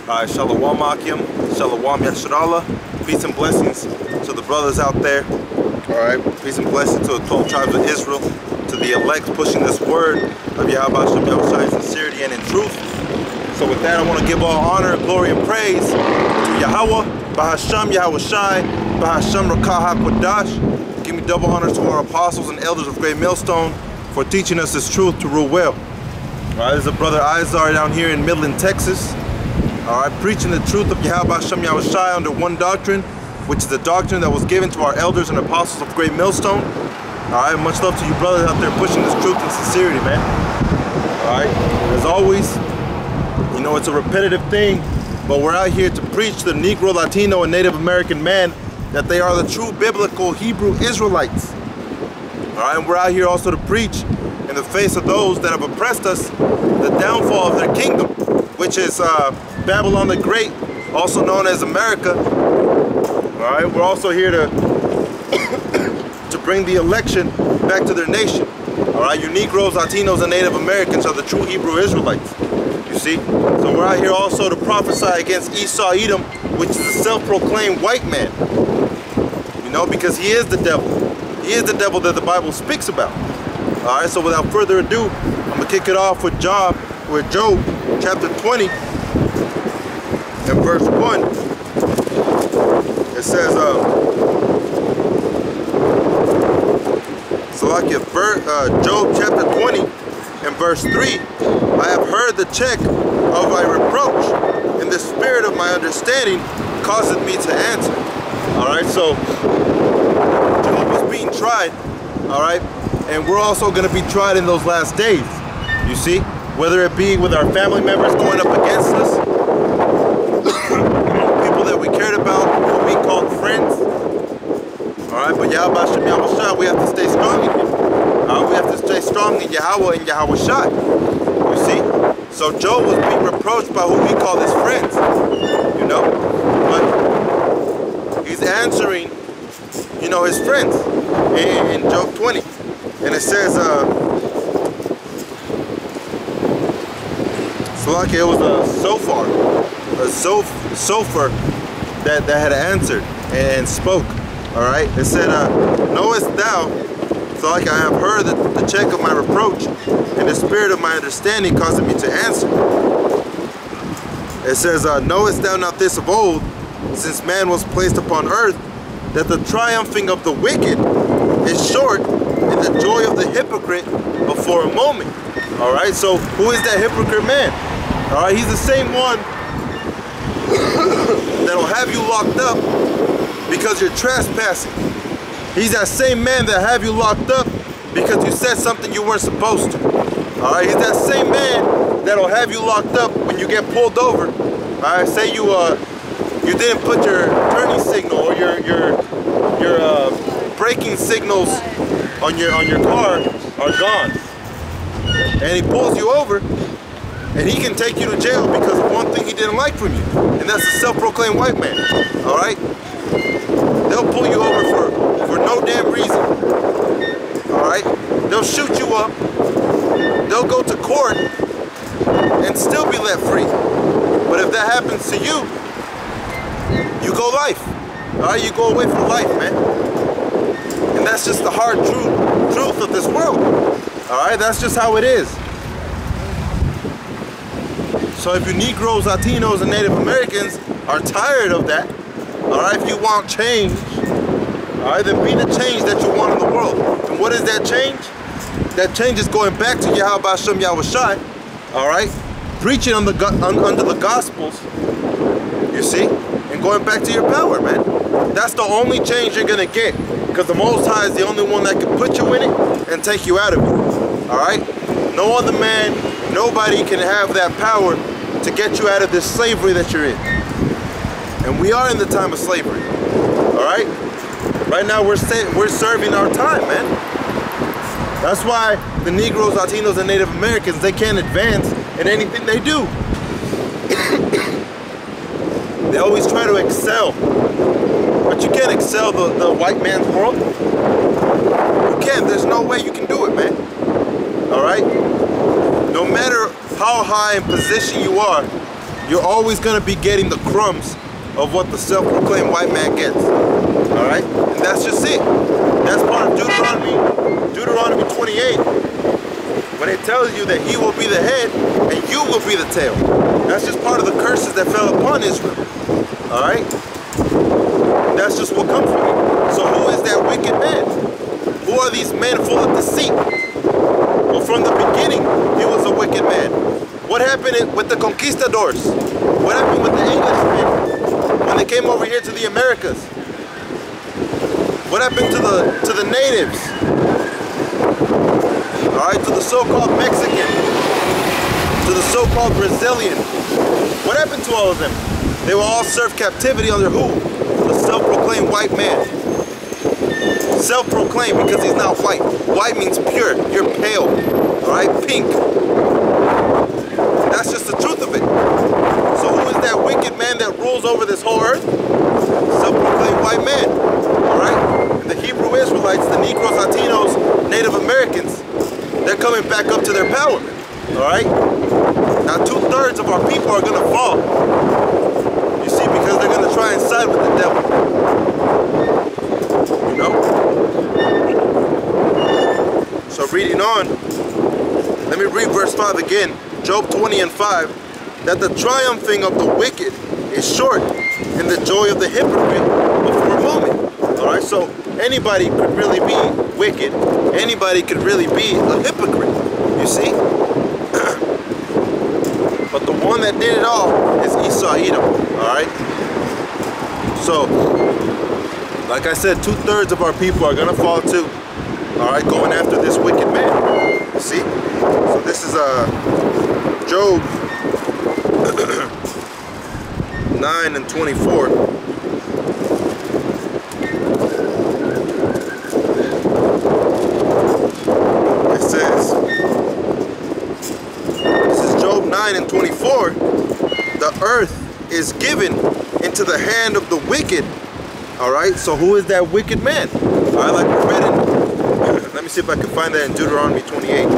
Shalom Akim, Shalom Yasharallah. Peace and blessings to the brothers out there. Alright, peace and blessings to the 12 tribes of Israel, to the elect pushing this word of Yahweh Hashem Yahushua in sincerity and in truth. So with that, I want to give all honor, glory, and praise to Yahweh, Bahasham Yahushai, Bahasham Rakah HaKodash. Give me double honor to our apostles and elders of Great Millstone for teaching us this truth to rule well. Alright, there's a brother Izar down here in Midland, Texas. Alright, preaching the truth of Yahweh Hashem Yahushai under one doctrine, which is the doctrine that was given to our elders and apostles of Great Millstone. Alright, much love to you brothers out there pushing this truth in sincerity, man. Alright, as always, you know, it's a repetitive thing, but we're out here to preach to the Negro, Latino, and Native American man that they are the true biblical Hebrew Israelites. Alright, and we're out here also to preach in the face of those that have oppressed us, the downfall of their kingdom, which is Babylon the Great, also known as America. Alright, we're also here to to bring the election back to their nation. Alright, you Negroes, Latinos, and Native Americans are the true Hebrew Israelites. You see? So we're out here also to prophesy against Esau Edom, which is a self-proclaimed white man. You know, because he is the devil. He is the devil that the Bible speaks about. Alright, so without further ado, I'm going to kick it off with Job chapter 20 and verse 1. It says, Job chapter 20 and verse 3, I have heard the check of my reproach, and the spirit of my understanding causeth me to answer. Alright, so Job was being tried, alright, and we're also going to be tried in those last days, you see, whether it be with our family members going up against us, people that we cared about, what we called friends. Alright, but Yahweh Hashem Yahushua, we have to stay strong in Him. We have to stay strong in Yahweh and Yahushua. You see? So Job was being reproached by who we call his friends. You know? But he's answering, you know, his friends in Job 20. And it says, it was a Sofer that had answered and spoke. Alright, it said, knowest thou, I have heard the check of my reproach, and the spirit of my understanding causing me to answer. It says, knowest thou not this of old, since man was placed upon earth, that the triumphing of the wicked is short, and the joy of the hypocrite before a moment. Alright, so who is that hypocrite man? Alright, he's the same one that'll have you locked up because you're trespassing. He's that same man that have you locked up because you said something you weren't supposed to. Alright, he's that same man that'll have you locked up when you get pulled over. Alright, say you didn't put your turning signal or your braking signals on your car are gone. And he pulls you over, and he can take you to jail because of one thing he didn't like from you. And that's a self-proclaimed white man. Alright? They'll pull you over for no damn reason. Alright? They'll shoot you up. They'll go to court and still be let free. But if that happens to you, you go life. Alright? You go away from life, man. And that's just the hard truth of this world. Alright? That's just how it is. So if you Negroes, Latinos, and Native Americans are tired of that, alright, if you want change, alright, then be the change that you want in the world. And what is that change? That change is going back to Yahweh Hashem Yahushai, alright, preaching under the Gospels, you see, and going back to your power, man. That's the only change you're going to get, because the Most High is the only one that can put you in it and take you out of it, alright? No other man, nobody can have that power to get you out of this slavery that you're in. And we are in the time of slavery. Alright? Right now we're serving our time, man. That's why the Negroes, Latinos, and Native Americans, they can't advance in anything they do. They always try to excel. But you can't excel the white man's world. You can't. There's no way you can do it, man. Alright? No matter how high in position you are, you're always going to be getting the crumbs of what the self-proclaimed white man gets. All right? And that's just it. That's part of Deuteronomy 28, when it tells you that he will be the head and you will be the tail. That's just part of the curses that fell upon Israel. All right? That's just what comes from it. So who is that wicked man? Who are these men full of deceit? Well, from the beginning, he was a wicked man. What happened with the conquistadors? What happened with the Englishmen when they came over here to the Americas? What happened to the natives? All right, to the so-called Mexican, to the so-called Brazilian. What happened to all of them? They will all serve captivity under who? The self-proclaimed white man. Self-proclaimed because he's not white. White means pure. You're pale. Alright? Pink. That's just the truth of it. So who is that wicked man that rules over this whole earth? Self-proclaimed white man. Alright? And the Hebrew Israelites, the Negroes, Latinos, Native Americans, they're coming back up to their power. Alright? Now 2/3 of our people are going to fall. You see, because they're going to try and side with the devil. You know? So reading on, let me read verse 5 again. Job 20 and 5. That the triumphing of the wicked is short, and the joy of the hypocrite but for a moment. Alright, so anybody could really be wicked. Anybody could really be a hypocrite. You see? But the one that did it all is Esau Edom. Alright? So, like I said, 2/3 of our people are gonna fall too. Alright, going after this wicked man. You see? So this is Job 9 and 24. It says, this is Job 9 and 24. The earth is given into the hand of the wicked. Alright, so who is that wicked man? Alright, like we read in, let me see if I can find that in Deuteronomy 28.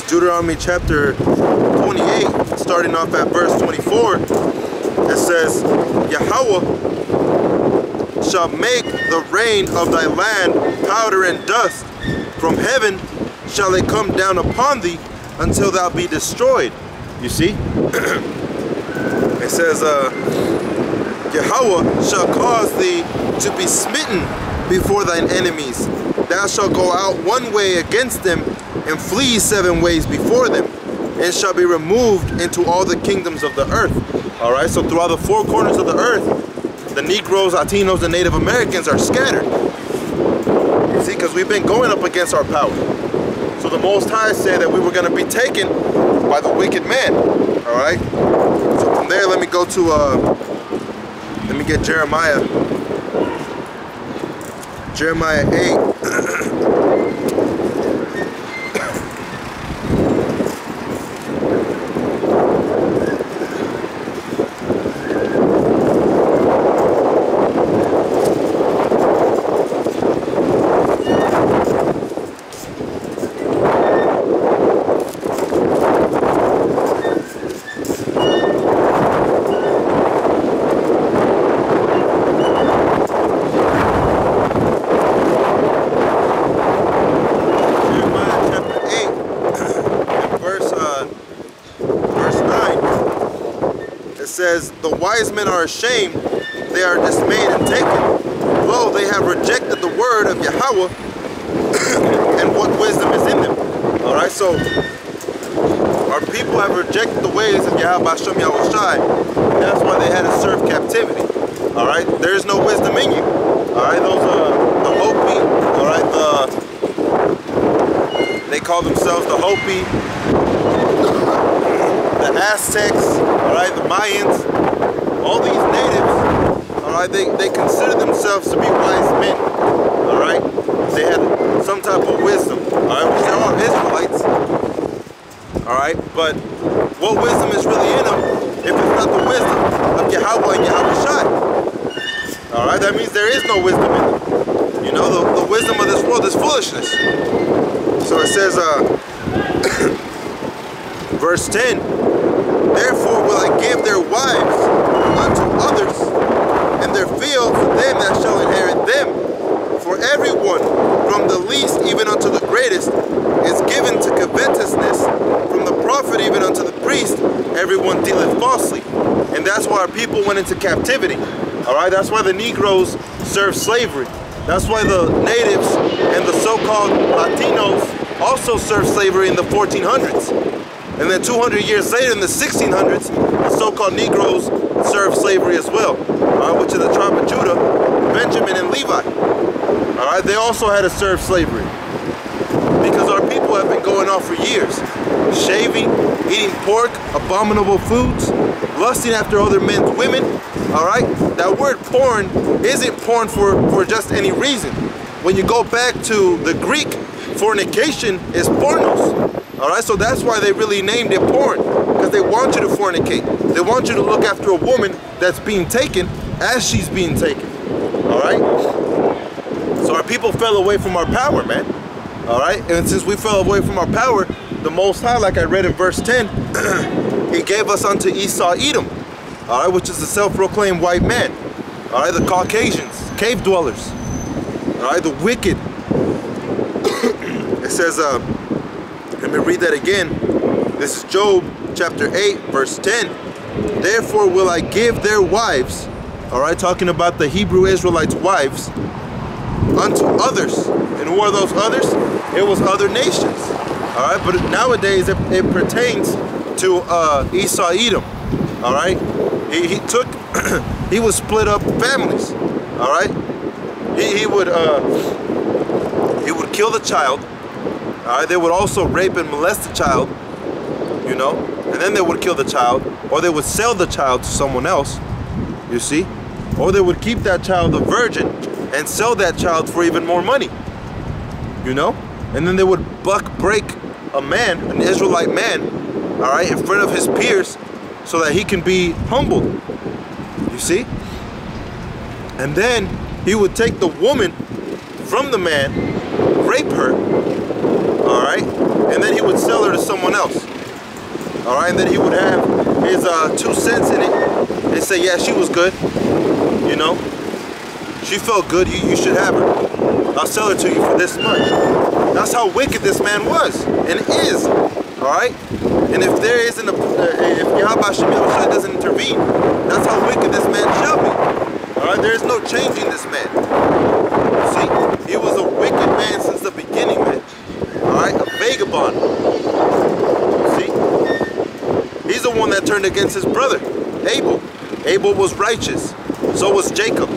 Deuteronomy chapter 28, starting off at verse 24, it says, Yahweh shall make the rain of thy land powder and dust. From heaven shall it come down upon thee until thou be destroyed. You see? It says, Yahweh shall cause thee to be smitten before thine enemies. Thou shalt go out one way against them, and flee 7 ways before them, and shall be removed into all the kingdoms of the earth. Alright, so throughout the 4 corners of the earth, the Negroes, Latinos, and Native Americans are scattered. You see, because we've been going up against our power. So the Most High said that we were going to be taken by the wicked man. Alright, so from there, let me go to, let me get Jeremiah. Jeremiah 8. says, the wise men are ashamed, they are dismayed and taken. Lo, they have rejected the word of Yahweh, and what wisdom is in them. Alright, so our people have rejected the ways of Yahweh Hashem Yahushai. That's why they had to serve captivity. Alright, there is no wisdom in you. Alright, those are the Hopi. Alright, they call themselves the Hopi, the Aztecs, alright, the Mayans, all these natives, alright, they consider themselves to be wise men. Alright, they had some type of wisdom. Alright, which they are Israelites. Alright, but what wisdom is really in them if it's not the wisdom of Yahweh and Yahushai? Alright, that means there is no wisdom in them. You know, the wisdom of this world is foolishness. So it says, verse 10, therefore will I give their wives unto others, and their fields to them that shall inherit them. For everyone, from the least even unto the greatest, is given to covetousness. From the prophet even unto the priest, everyone dealeth falsely. And that's why our people went into captivity. Alright, that's why the Negroes served slavery. That's why the natives and the so-called Latinos also served slavery in the 1400s. And then 200 years later, in the 1600s, the so-called Negroes served slavery as well, which is the tribe of Judah, Benjamin, and Levi. Alright, they also had to serve slavery. Because our people have been going on for years. Shaving, eating pork, abominable foods, lusting after other men's women. Alright, that word porn isn't porn for just any reason. When you go back to the Greek, fornication is pornos. Alright, so that's why they really named it porn. Because they want you to fornicate. They want you to look after a woman that's being taken as she's being taken. Alright? So our people fell away from our power, man. Alright? And since we fell away from our power, the Most High, like I read in verse 10, He gave us unto Esau Edom. Alright, which is the self-proclaimed white man. Alright, the Caucasians, cave dwellers. Alright, the wicked. It says, let me read that again. This is Job chapter 8, verse 10. Therefore will I give their wives, alright, talking about the Hebrew Israelites' wives, unto others. And who are those others? It was other nations. Alright, but nowadays it pertains to Esau Edom. Alright? He took, he would split up families. Alright? He would kill the child. Alright, they would also rape and molest the child, you know, and then they would kill the child, or they would sell the child to someone else, you see, or they would keep that child a virgin and sell that child for even more money, you know, and then they would break a man, an Israelite man, alright, in front of his peers so that he can be humbled, you see, and then he would take the woman from the man, rape her, alright, and then he would sell her to someone else, alright, and then he would have his 2 cents in it and say, yeah, she was good, you know, she felt good, you should have her, I'll sell her to you for this much. That's how wicked this man was, and is, alright, and if there isn't if Yahweh Hashem Yahushai doesn't intervene, that's how wicked this man shall be, alright, there is no changing this man, see, he was a wicked man since the beginning, man. Alright, a vagabond. See? He's the one that turned against his brother, Abel. Abel was righteous. So was Jacob.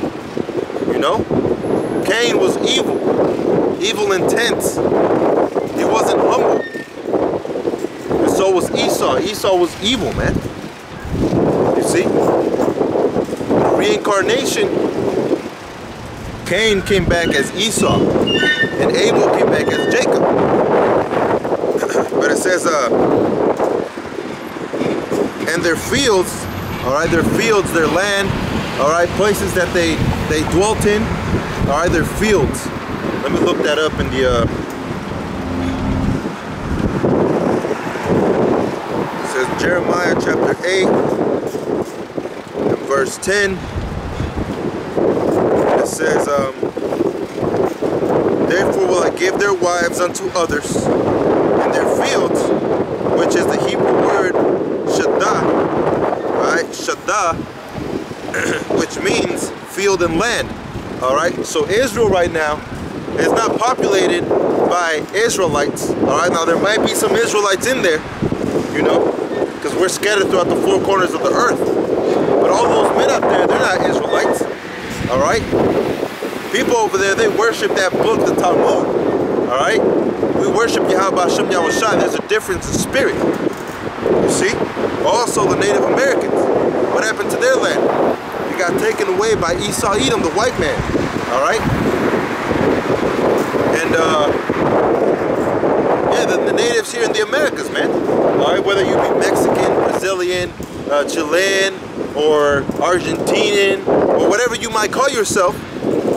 You know? Cain was evil. Evil intents. He wasn't humble. And so was Esau. Esau was evil, man. You see? Reincarnation. Cain came back as Esau, and Abel came back as Jacob. But it says, and their fields, alright, their fields, their land, alright, places that they dwelt in, alright, their fields. Let me look that up in the, it says Jeremiah chapter 8, and verse 10. It says, therefore will I give their wives unto others, and their fields, which is the Hebrew word shadah, right? right? Shaddah, which means field and land. All right, so Israel right now is not populated by Israelites. All right, now there might be some Israelites in there, you know, because we're scattered throughout the four corners of the earth. But all those men out there, they're not Israelites. All right, people over there, they worship that book, the Talmud. All right, we worship Yahweh Hashem Yahweh Shai. There's a difference in spirit. You see? Also, the Native Americans. What happened to their land? It got taken away by Esau Edom, the white man. All right? And, yeah, the natives here in the Americas, man. All right? Whether you be Mexican, Brazilian, Chilean, or Argentinian, or whatever you might call yourself,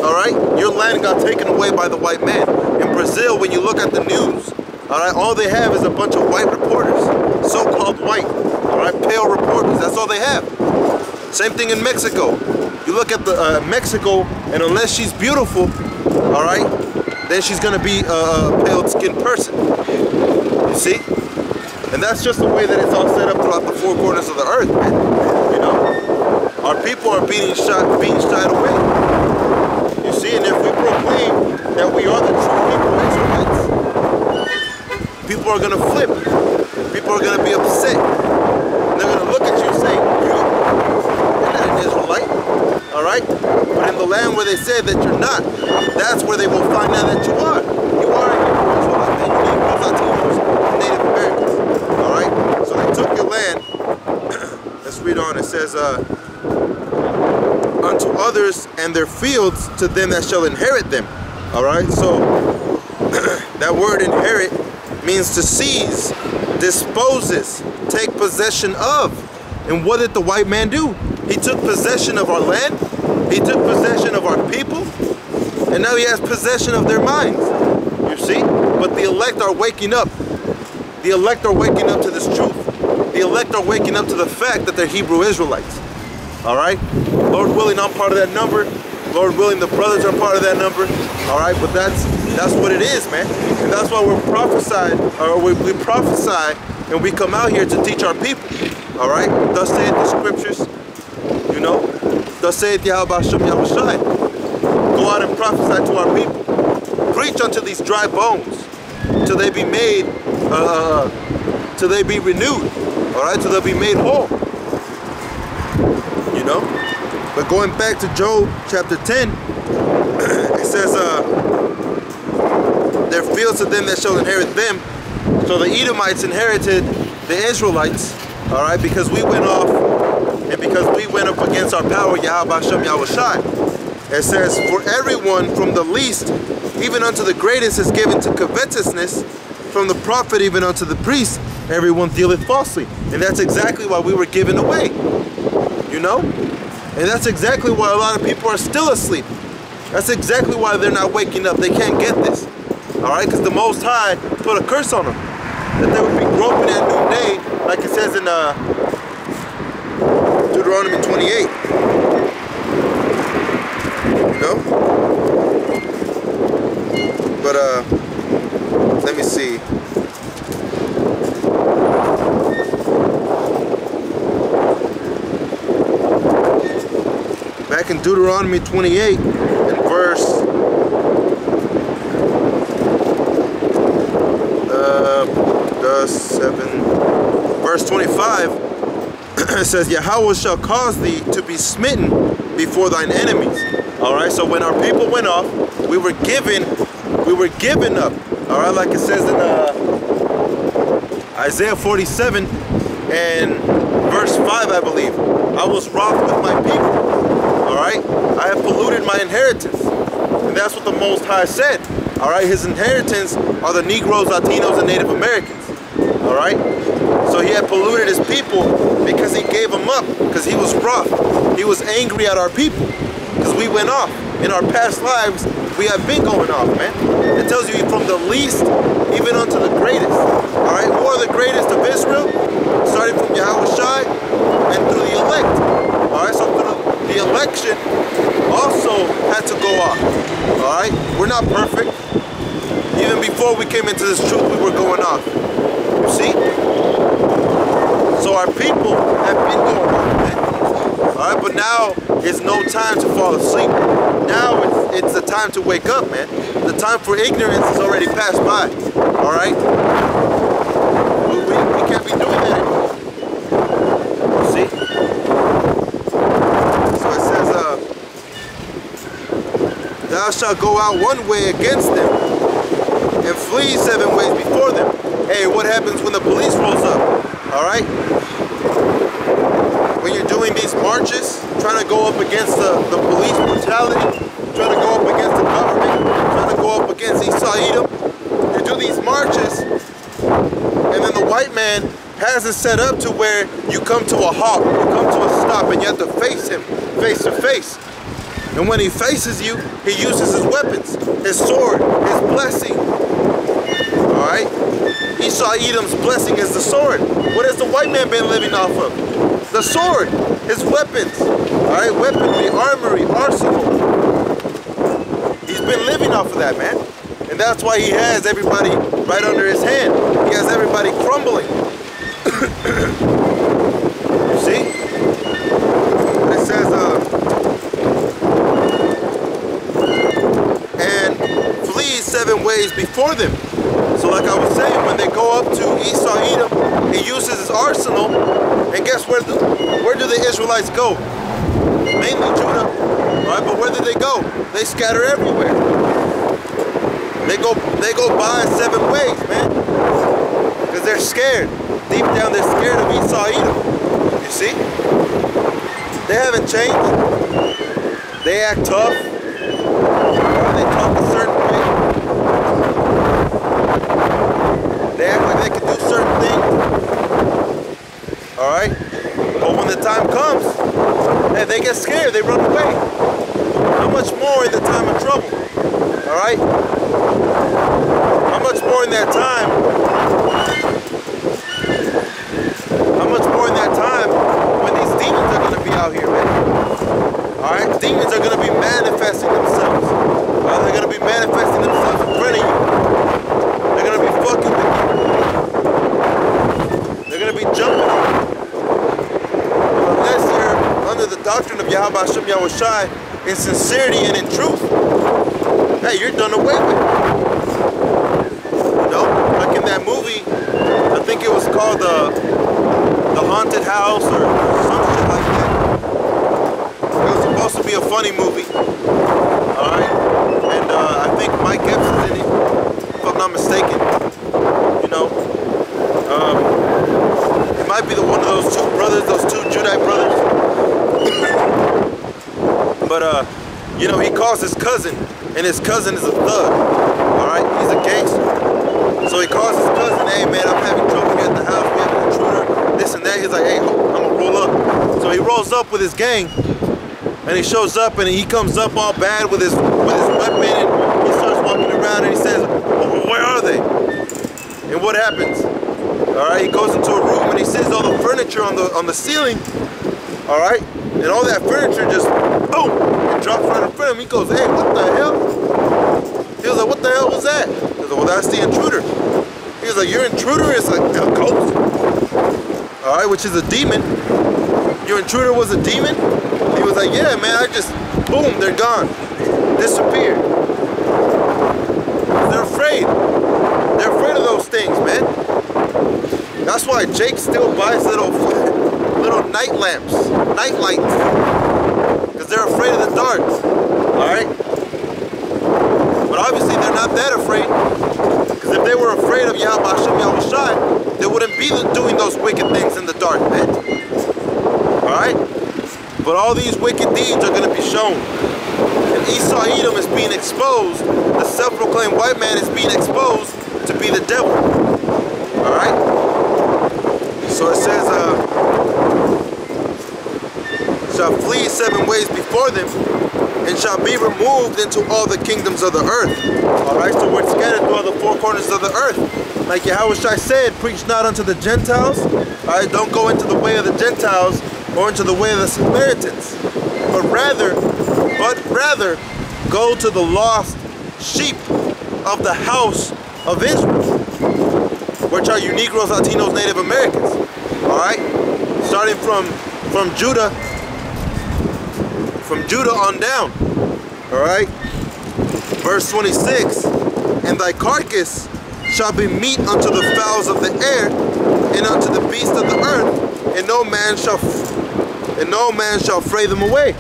all right? Your land got taken away by the white man. In Brazil, when you look at the news, all right, all they have is a bunch of white reporters, so-called white, all right, pale reporters. That's all they have. Same thing in Mexico. You look at the Mexico, and unless she's beautiful, all right, then she's gonna be a pale-skinned person. You see? And that's just the way that it's all set up throughout the four corners of the earth, man. You know, our people are being shied away. You see, and if we proclaim that we are the true people, Israelites, people are gonna flip. People are gonna be upset. They're gonna look at you and say, you're not an Israelite, all right? But in the land where they said that you're not, that's where they will find out that you are. You are an Israelite, man. You need those Latinos, Native Americans, all right? So they took your land. Let's read on. It says, unto others and their fields to them that shall inherit them. All right, so that word inherit means to seize, disposes, take possession of. And what did the white man do? He took possession of our land, he took possession of our people, and now he has possession of their minds. You see? But the elect are waking up. The elect are waking up to this truth. The elect are waking up to the fact that they're Hebrew Israelites. All right? Lord willing, I'm part of that number. Lord willing, the brothers are part of that number. All right, but that's what it is, man. And that's why we're prophesied, or we prophesy, and we come out here to teach our people. All right, thus saith the scriptures. You know, thus saith Yahweh Hashem Yahweh Shai. Go out and prophesy to our people. Preach unto these dry bones, till they be made, till they be renewed. All right, till they be made whole. You know. But going back to Job chapter 10, it says, their fields to them that shall inherit them. So the Edomites inherited the Israelites, all right, because we went off and because we went up against our power, Yahweh Hashem Yahweh Shai. It says, for everyone from the least even unto the greatest is given to covetousness, from the prophet even unto the priest, everyone dealeth falsely. And that's exactly why we were given away, you know? And that's exactly why a lot of people are still asleep. That's exactly why they're not waking up. They can't get this. All right? Because the Most High put a curse on them. That they would be groping at noonday, like it says in Deuteronomy 28. You know? But, let me see. Back in Deuteronomy 28 and verse verse 25, it says, Yahweh shall cause thee to be smitten before thine enemies. All right, so when our people went off, we were given up. All right, like it says in Isaiah 47 and verse 5, I believe. I was wroth with my people. All right, I have polluted my inheritance. And that's what the Most High said. All right, his inheritance are the Negroes, Latinos, and Native Americans. All right, so he had polluted his people because he gave them up, because he was wroth. He was angry at our people because we went off. In our past lives, we have been going off, man. It tells you from the least even unto the greatest. All right, who are the greatest of Israel? Starting from Yahweh Shai and through the elect. All right, so through the election also had to go off. All right, we're not perfect. Even before we came into this truth, we were going off. You see? So our people have been going off, man. All right, but now it's no time to fall asleep. Now it's the time to wake up, man. The time for ignorance is already passed by. All right, we can't be doing that anymore. See? So it says, thou shalt go out one way against them and flee 7 ways before them. Hey, what happens when the police rolls up? All right? When you're doing these marches, trying to go up against the police brutality, trying to go up against the government, trying to go up against Esau Edom, you do these marches, and then the white man has it set up to where you come to a halt, you come to a stop, and you have to face him face to face. And when he faces you, he uses his weapons, his sword, his blessing. All right? Esau Edom's blessing is the sword. What has the white man been living off of? The sword, his weapons. All right? Weaponry, armory, arsenal. He's been living off of that, man. And that's why he has everybody right under his hand. He has everybody crumbling. You see? It says, and flee 7 ways before them. So like I was saying, when they go up to Esau Edom, he uses his arsenal, and guess where do the Israelites go? Mainly Judah, right? But where do they go? They scatter everywhere. They go by 7 ways, man, because they're scared. Deep down, they're scared of Esau Edom. You see? They haven't changed. They act tough. They talk a certain way. They act like they can do certain things. Alright? But when the time comes, hey, they get scared, they run away. How much more in the time of trouble? Alright? How much more in that time? How much more in that time when these demons are going to be out here, man? Alright? Demons are going to be manifesting themselves. They're going to be manifesting themselves in front of you. They're going to be fucking with you. They're going to be jumping on you. Unless you're under the doctrine of Yahweh Hashem Yahushai in sincerity and in truth, hey, you're done away with. You know? Like in that movie, I think it was called The Haunted House or some shit like that. It was supposed to be a funny movie. Alright? And I think Mike Epps is in it, if I'm not mistaken. You know? It might be one of those two brothers, those two Judite brothers. But you know, he calls his cousin, and his cousin is a thug. Alright? He's a gangster. So he calls his cousin, hey man, I'm having trouble here at the house, we have an intruder, this and that. He's like, hey, I'm gonna roll up. So he rolls up with his gang, and he shows up, and he comes up all bad with his weapon, and he starts walking around, and he says, well, where are they? And what happens? Alright, he goes into a room, and he sees all the furniture on the ceiling. Alright, and all that furniture just, boom, it drops right in front of him. He goes, hey, what the hell? He was like, what the hell was that? He was like, well, that's the intruder. He was like, your intruder is like a ghost. Alright, which is a demon. Your intruder was a demon? He was like, yeah, man, I just, boom, they're gone. Disappeared. They're afraid. They're afraid of those things, man. That's why Jake still buys little night lamps, night lights. Because they're afraid of the dark. Alright? But obviously they're not that afraid. Because if they were afraid of Yahweh Hashem Yahushai, they wouldn't be doing those wicked things in the dark, man. Alright? But all these wicked deeds are going to be shown. And Esau Edom is being exposed. The self-proclaimed white man is being exposed to be the devil. Alright? So it says, shall flee 7 ways before them, and shall be removed into all the kingdoms of the earth. Alright, so we're scattered through all the 4 corners of the earth. Like Yahushua said, preach not unto the Gentiles. Alright, don't go into the way of the Gentiles or into the way of the Samaritans. But rather, go to the lost sheep of the house of Israel, which are you Negroes, Latinos, Native Americans. Alright? Starting from Judah from Judah on down. All right. Verse 26. And thy carcass shall be meat unto the fowls of the air, and unto the beasts of the earth, and no man shall fray them away.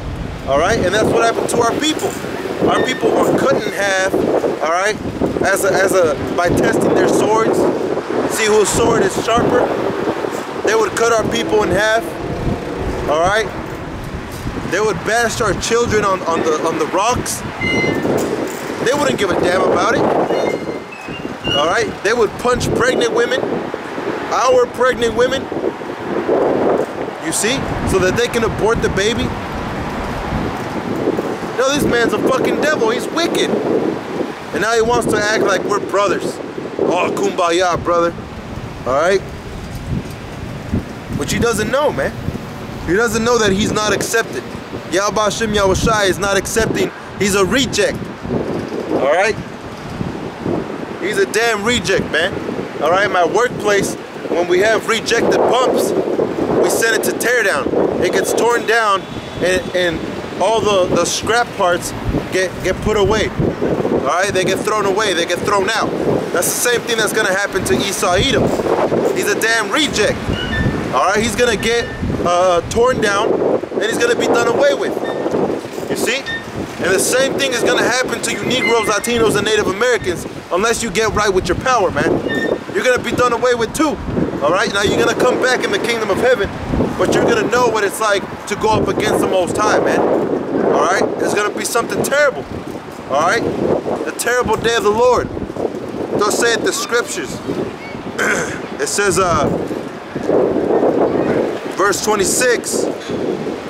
All right, and that's what happened to our people. Our people were cut in half. All right, by testing their swords, see whose sword is sharper. They would cut our people in half. All right, they would bash our children on the rocks. They wouldn't give a damn about it. All right, they would punch pregnant women, our pregnant women, you see, so that they can abort the baby. No, this man's a fucking devil. He's wicked. And now he wants to act like we're brothers. Oh, kumbaya, brother. All right? Which he doesn't know, man. He doesn't know that he's not accepted. Yahweh Hashem Yahushai is not accepting. He's a reject. All right? He's a damn reject, man. All right? My workplace, when we have rejected pumps, we send it to tear down. It gets torn down, and all the scrap parts get put away. All right, they get thrown away, they get thrown out. That's the same thing that's gonna happen to Esau Edom. He's a damn reject. All right, he's gonna get torn down, and he's gonna be done away with. You see? And the same thing is gonna happen to you Negroes, Latinos, and Native Americans unless you get right with your power, man. You're gonna be done away with too. All right, now you're gonna come back in the kingdom of heaven, but you're gonna know what it's like to go up against the Most High, man. All right, it's gonna be something terrible. All right, the terrible day of the Lord. They'll say it, the scriptures. It says, verse 26,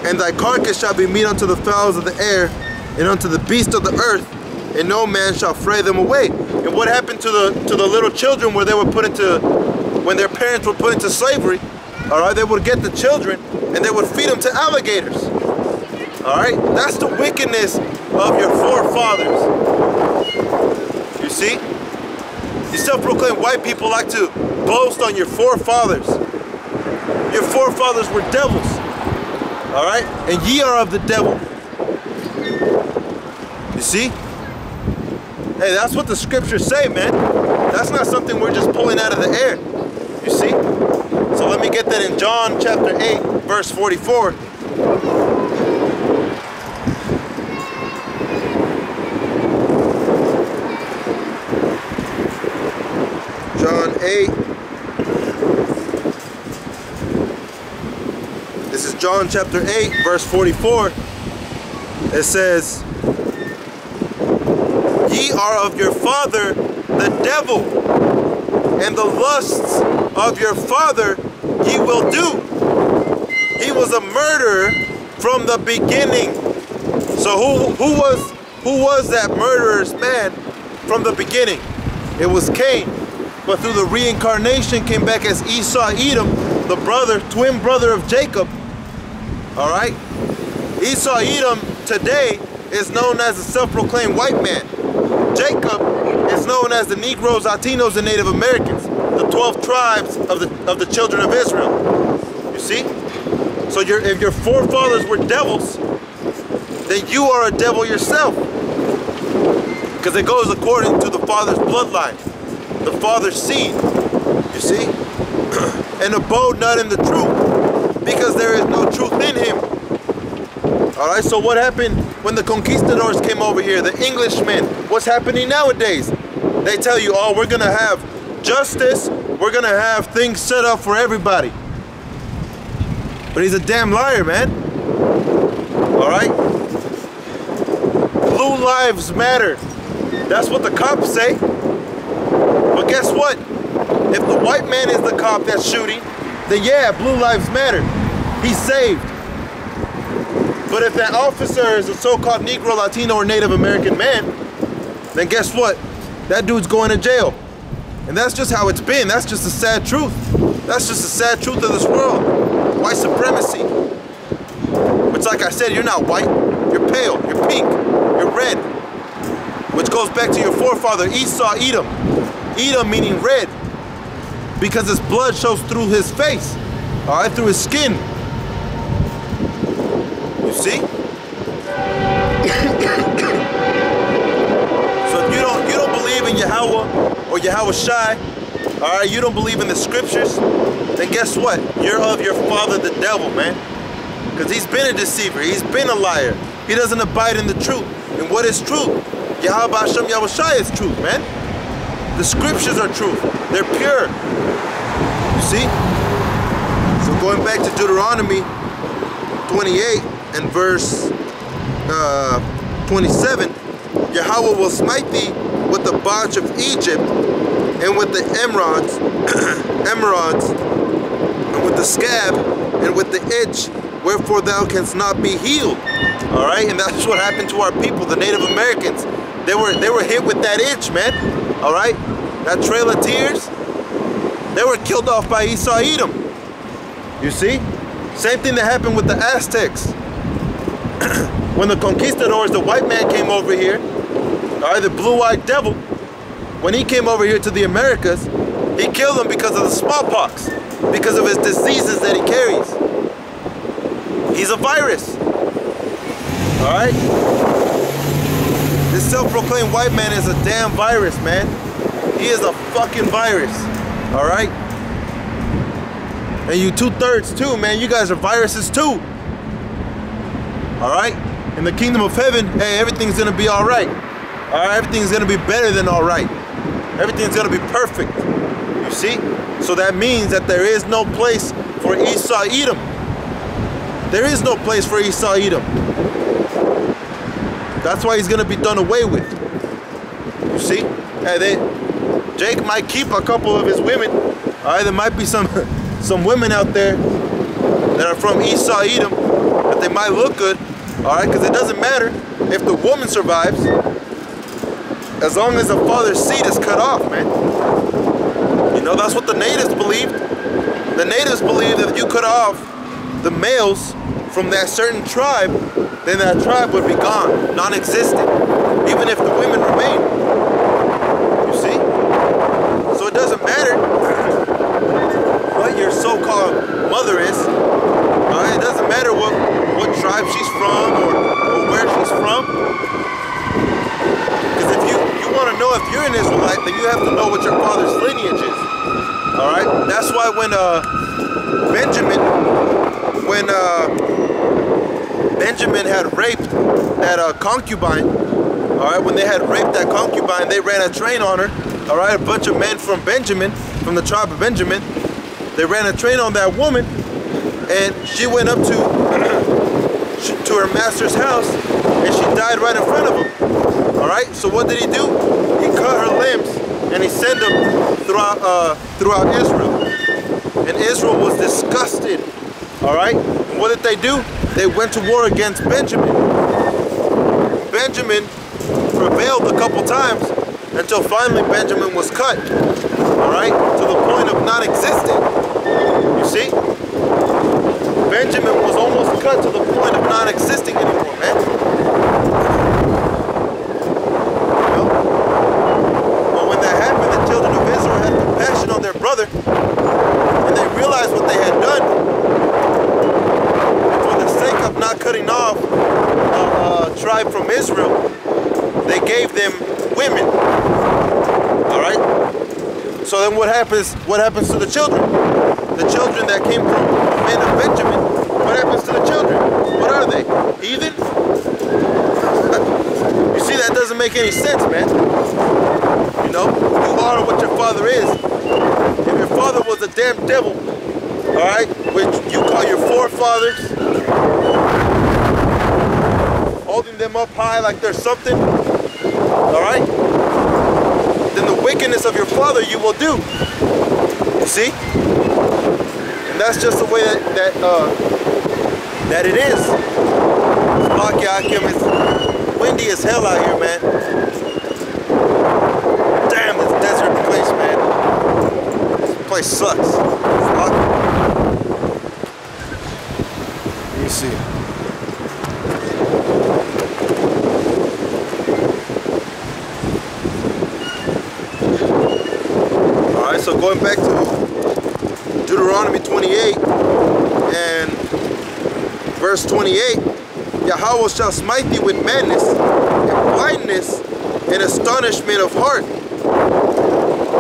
and thy carcass shall be meat unto the fowls of the air, and unto the beasts of the earth, and no man shall fray them away. And what happened to the little children where they were put into, when their parents were put into slavery? All right, they would get the children and they would feed them to alligators. All right, that's the wickedness of your forefathers. You see? These self-proclaimed white people like to boast on your forefathers. Your forefathers were devils. All right, and ye are of the devil. You see? Hey, that's what the scriptures say, man. That's not something we're just pulling out of the air. You see? So let me get that in John chapter 8, verse 44. John 8. This is John chapter 8, verse 44. It says, ye are of your father the devil, and the lusts of your father ye will do. He was a murderer from the beginning. So who was that murderous man from the beginning? It was Cain. But through the reincarnation came back as Esau Edom, the brother, twin brother of Jacob. All right? Esau Edom today is known as a self-proclaimed white man. Jacob is known as the Negroes, Latinos, and Native Americans, the 12 tribes of the children of Israel. You see? So if your forefathers were devils, then you are a devil yourself. Because it goes according to the father's bloodline, the father's seed. You see? And abode not in the truth, because there is no truth in him. Alright, so what happened when the conquistadors came over here, the Englishmen? What's happening nowadays? They tell you, oh, we're going to have justice, we're going to have things set up for everybody. But he's a damn liar, man. Alright? Blue lives matter. That's what the cops say. But guess what? If the white man is the cop that's shooting, then yeah, blue lives matter. He's saved. But if that officer is a so-called Negro, Latino, or Native American man, then guess what? That dude's going to jail. And that's just how it's been. That's just the sad truth. That's just the sad truth of this world. White supremacy. Which, like I said, you're not white. You're pale. You're pink. You're red. Which goes back to your forefather, Esau Edom. Edom meaning red. Because his blood shows through his face. Alright, through his skin. You see? Yahweh or Yahweh Shai, all right, you don't believe in the scriptures, then guess what? You're of your father, the devil, man. Because he's been a deceiver. He's been a liar. He doesn't abide in the truth. And what is truth? Yahweh Hashem Yahweh Shai is truth, man. The scriptures are truth. They're pure. You see? So going back to Deuteronomy 28 and verse 27, Yahweh will smite thee with the botch of Egypt, and with the emerods, and with the scab, and with the itch, wherefore thou canst not be healed. All right, and that's what happened to our people, the Native Americans. They were hit with that itch, man. All right, that trail of tears. They were killed off by Esau Edom. You see, same thing that happened with the Aztecs. When the conquistadors, the white man came over here, all right, the blue-eyed devil, when he came over here to the Americas, he killed them because of the smallpox, because of his diseases that he carries. He's a virus. All right? This self-proclaimed white man is a damn virus, man. He is a fucking virus. All right? And you 2/3 too, man. You guys are viruses too. All right? In the kingdom of heaven, hey, everything's gonna be all right. All right? Everything's gonna be better than all right. Everything's gonna be perfect. You see? So that means that there is no place for Esau Edom. There is no place for Esau Edom. That's why he's gonna be done away with. You see? Hey, Jake might keep a couple of his women. All right, there might be some women out there that are from Esau Edom, that they might look good. All right, because it doesn't matter if the woman survives, as long as the father's seed is cut off, man. You know, that's what the natives believed. The natives believed that if you cut off the males from that certain tribe, then that tribe would be gone, non-existent, even if the women remain. You see? So it doesn't matter what your so-called mother is. It doesn't matter what tribe she's from or where she's from. Because if you want to know if you're an Israelite, then you have to know what your father's lineage is. All right? That's why when Benjamin had raped that concubine, all right, when they had raped that concubine, they ran a train on her, all right, a bunch of men from Benjamin, from the tribe of Benjamin, they ran a train on that woman, and she went up to her master's house, and she died right in front of him, all right? So what did he do? He cut her limbs, and he sent them throughout Israel, and Israel was disgusted, all right? And what did they do? They went to war against Benjamin. Benjamin prevailed a couple times until finally Benjamin was cut, all right, to the point of non-existent. You see? Benjamin was almost cut to the point of non-existing anymore, man. You know? But when that happened, the children of Israel had compassion on their brother, and they realized what they had done. And for the sake of not cutting off a tribe from Israel, they gave them women. All right? So then what happens to the children? The children that came from the men of Benjamin, what happens to the children? What are they? Heathen? You see, that doesn't make any sense, man. You know, you are what your father is. If your father was a damn devil, all right, which you call your forefathers, holding them up high like they're something, all right, then the wickedness of your father you will do. You see? And that's just the way that it is. It's windy as hell out here, man. Damn, this desert place, man. This place sucks. Let me see. Alright, so going back to Deuteronomy 28 and verse 28, Yahweh shall smite thee with madness and blindness and astonishment of heart.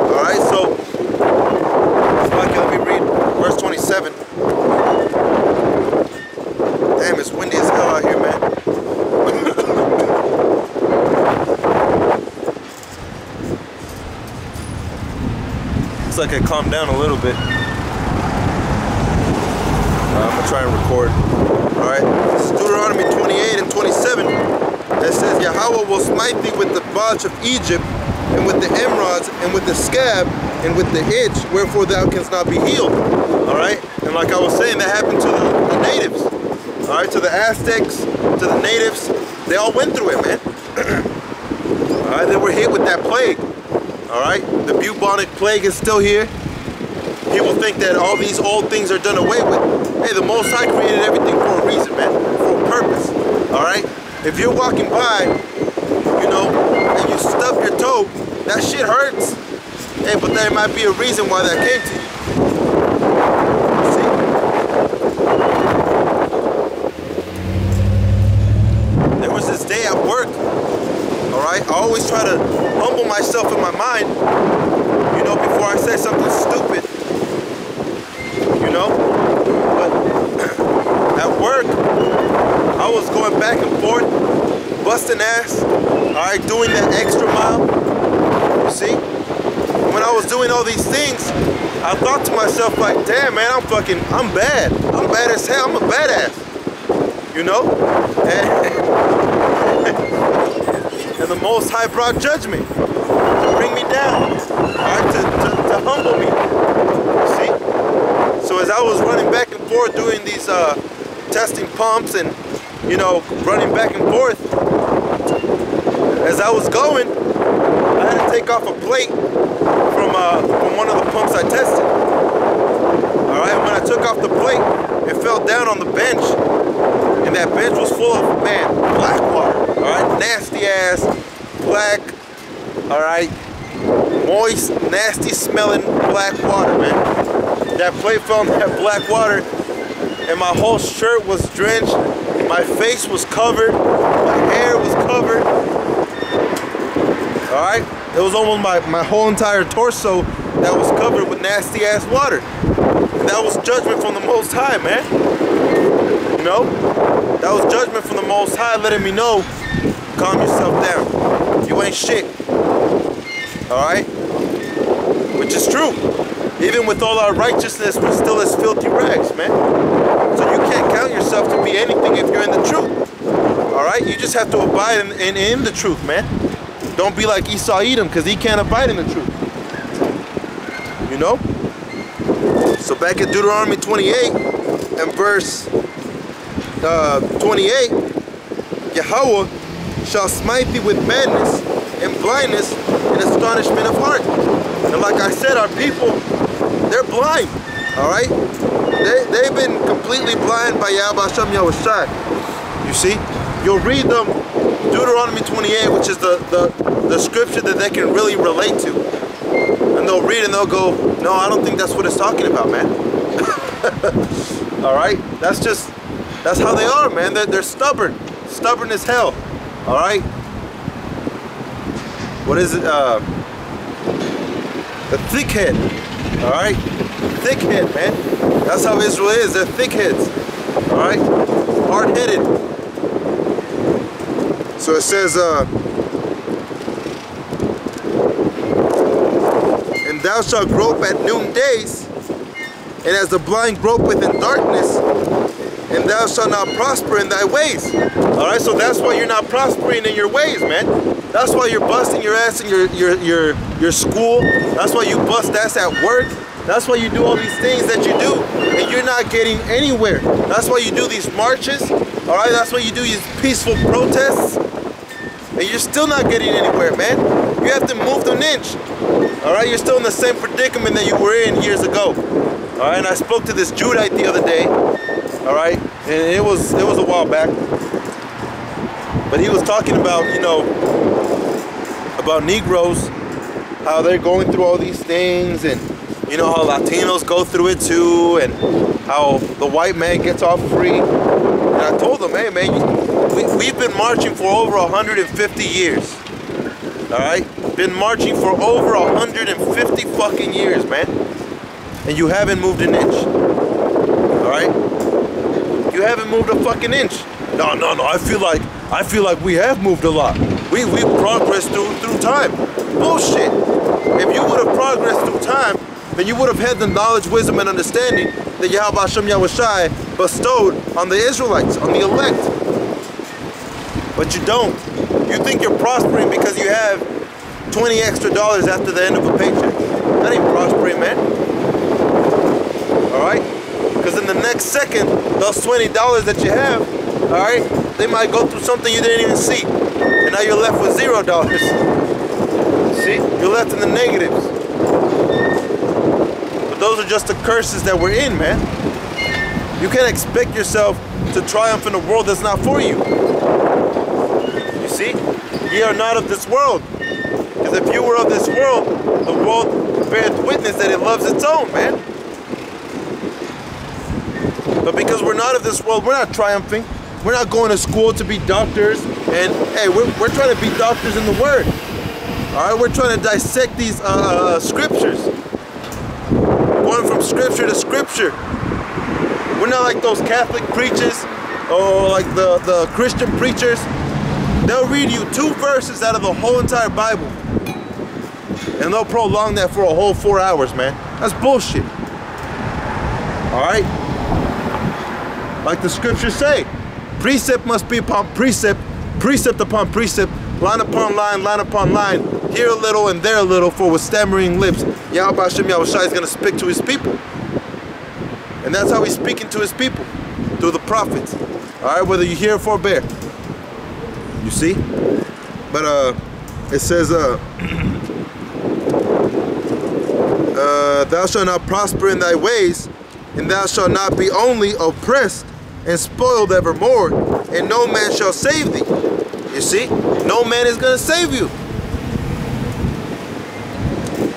Alright, so let me read verse 27. Damn, it's windy as hell out here, man. Looks like I calmed down a little bit. I'm gonna try and record. Alright, this is Deuteronomy 28 and 27. It says, Yahweh will smite thee with the botch of Egypt, and with the emerods, and with the scab, and with the itch, wherefore thou canst not be healed. Alright, and like I was saying, that happened to the natives. Alright, to the Aztecs, to the natives, they all went through it, man. Alright, they were hit with that plague. Alright, the bubonic plague is still here. People think that all these old things are done away with. Hey, the Most High created everything for a reason, man, for a purpose. Alright, if you're walking by, you know, and you stub your toe, that shit hurts. Hey, but there might be a reason why that came to you. See? There was this day at work, alright? I always try to humble myself in my mind, you know, before I say something stupid. You know? But at work, I was going back and forth, busting ass, alright, doing that extra mile. You see? When I was doing all these things, I thought to myself like, damn man, I'm bad. I'm bad as hell, I'm a badass. You know? And the Most High brought judgment to bring me down, alright, to humble me. You see? So as I was running back and forth doing these testing pumps and, you know, running back and forth, as I was going, I had to take off a plate from one of the pumps I tested. Alright, when I took off the plate, it fell down on the bench, and that bench was full of, man, black water. Alright, nasty ass, black, alright, moist, nasty smelling black water, man. That plate fell in that black water, and my whole shirt was drenched, my face was covered, my hair was covered. Alright, it was almost my whole entire torso that was covered with nasty ass water. And that was judgment from the Most High, man. You know? That was judgment from the Most High letting me know, calm yourself down. You ain't shit. Alright? Which is true. Even with all our righteousness, we're still as filthy rags, man. So you can't count yourself to be anything if you're in the truth. Alright? You just have to abide in the truth, man. Don't be like Esau Edom, because he can't abide in the truth. You know? So back at Deuteronomy 28 and verse 28, Yahweh shall smite thee with madness and blindness and astonishment of heart. And like I said, our people, they're blind. Alright? They've been completely blind by Yahweh Hashem Yahushai. You see? You'll read them, Deuteronomy 28, which is the scripture that they can really relate to. And they'll read and they'll go, no, I don't think that's what it's talking about, man. Alright? That's how they are, man. They're stubborn. Stubborn as hell. Alright? What is it? The thickhead. Alright? Thickhead, man. That's how Israel is. They're thickheads. Alright? Hard-headed. So it says, and thou shalt grope at noondays, and as the blind gropeth in darkness, and thou shalt not prosper in thy ways. Alright, so that's why you're not prospering in your ways, man. That's why you're busting your ass in your school. That's why you bust ass at work. That's why you do all these things that you do, and you're not getting anywhere. That's why you do these marches. Alright, that's why you do these peaceful protests, and you're still not getting anywhere, man. You have to move an inch. Alright, you're still in the same predicament that you were in years ago. Alright, and I spoke to this Judite the other day. Alright, and it was a while back. But he was talking about, you know, about Negroes, how they're going through all these things, and you know how Latinos go through it too, and how the white man gets off free. And I told him, hey man, we've been marching for over 150 years. All right, been marching for over 150 fucking years, man, and you haven't moved an inch. All right, you haven't moved a fucking inch. No. I feel like we have moved a lot. We've progressed through time. Bullshit. If you would have progressed through time, then you would have had the knowledge, wisdom, and understanding that Yahweh Hashem Yahushai bestowed on the Israelites, on the elect. But you don't. You think you're prospering because you have $20 extra after the end of a paycheck. That ain't prospering, man. All right? Because in the next second, those $20 that you have, all right, they might go through something you didn't even see. And now you're left with $0. See? You're left in the negatives. But those are just the curses that we're in, man. You can't expect yourself to triumph in a world that's not for you. You see? Ye are not of this world. Because if you were of this world, the world beareth witness that it loves its own, man. But because we're not of this world, we're not triumphing. We're not going to school to be doctors. And hey, we're trying to be doctors in the Word. All right, we're trying to dissect these scriptures. Going from scripture to scripture. We're not like those Catholic preachers or like the Christian preachers. They'll read you 2 verses out of the whole entire Bible. And they'll prolong that for a whole 4 hours, man. That's bullshit. All right? Like the scriptures say, precept must be upon precept, precept upon precept, line upon line, line upon line, here a little and there a little, for with stammering lips, Yahweh Hashem Yahushai is going to speak to his people. And that's how he's speaking to his people, through the prophets. All right, whether you hear or forbear. You see? But it says, thou shalt not prosper in thy ways, and thou shalt not be only oppressed and spoiled evermore, and no man shall save thee. You see? No man is going to save you.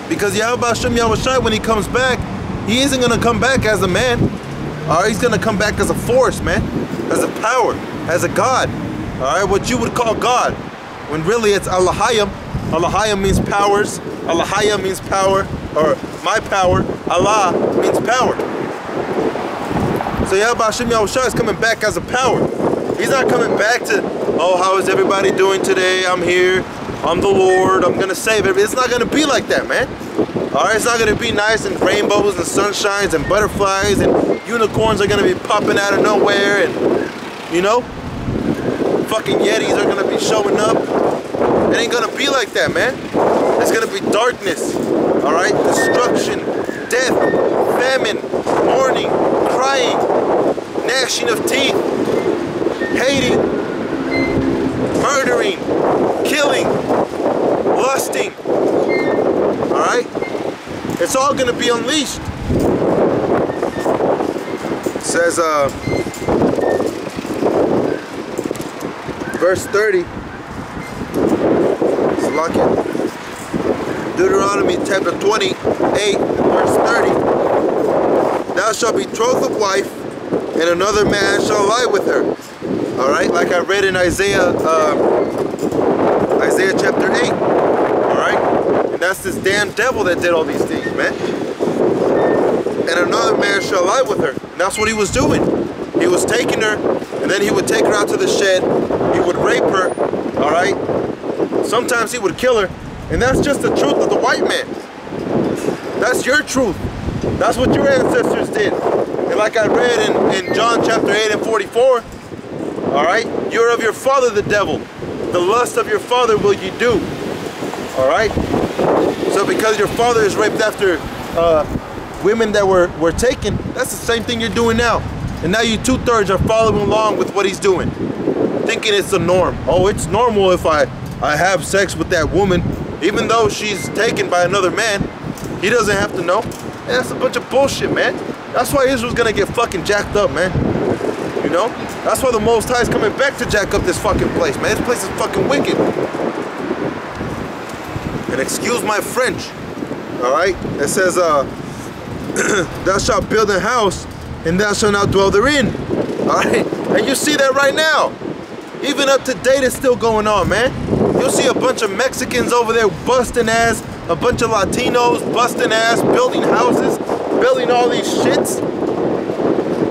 Because Yahweh Hashem Yahushai, when he comes back, he isn't going to come back as a man. All right, he's going to come back as a force, man. As a power. As a God. All right, what you would call God. When really it's Allahayim. Allahayim means powers. Allahayim means power. Or my power. Allah means power. So Yahweh Hashem Yahushai is coming back as a power. He's not coming back to, oh, how is everybody doing today? I'm here. I'm the Lord. I'm going to save everybody. It's not going to be like that, man. All right, it's not going to be nice and rainbows and sunshines and butterflies and unicorns are going to be popping out of nowhere and, you know, fucking Yetis are going to be showing up. It ain't going to be like that, man. It's going to be darkness, all right, destruction, death, famine, mourning, crying, gnashing of teeth, hating, murdering, killing, lusting, all right? It's all gonna be unleashed. It says, verse 30, Deuteronomy chapter 28, verse 30, thou shalt betroth a wife, and another man shall lie with her. All right, like I read in Isaiah chapter 8. All right, and that's this damn devil that did all these things, man. And another man shall lie with her. And that's what he was doing. He was taking her, and then he would take her out to the shed. He would rape her. All right. Sometimes he would kill her, and that's just the truth of the white man. That's your truth. That's what your ancestors did. And like I read in John chapter 8 and 44. All right, you're of your father the devil. The lust of your father will you do. All right. So because your father is raped after women that were taken, that's the same thing you're doing now. And now you 2/3 are following along with what he's doing, thinking it's the norm. Oh, it's normal if I have sex with that woman, even though she's taken by another man. He doesn't have to know. And that's a bunch of bullshit, man. That's why Israel's gonna get fucking jacked up, man. You know? That's why the Most High is coming back to jack up this fucking place, man. This place is fucking wicked. And excuse my French, all right? It says, thou shalt build a house, and thou shalt not dwell therein. All right? And you see that right now. Even up to date, it's still going on, man. You'll see a bunch of Mexicans over there busting ass, a bunch of Latinos busting ass, building houses, building all these shits.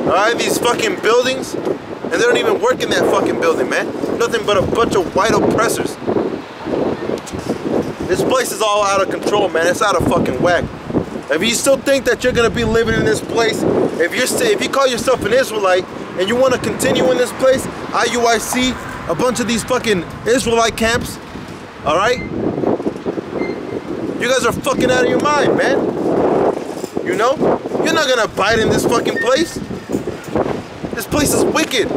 Alright, these fucking buildings. And they don't even work in that fucking building, man. Nothing but a bunch of white oppressors. This place is all out of control, man. It's out of fucking whack. If you still think that you're gonna be living in this place, if you call yourself an Israelite and you want to continue in this place, IUIC, a bunch of these fucking Israelite camps, all right? You guys are fucking out of your mind, man. You know? You're not gonna abide in this fucking place. This place is wicked.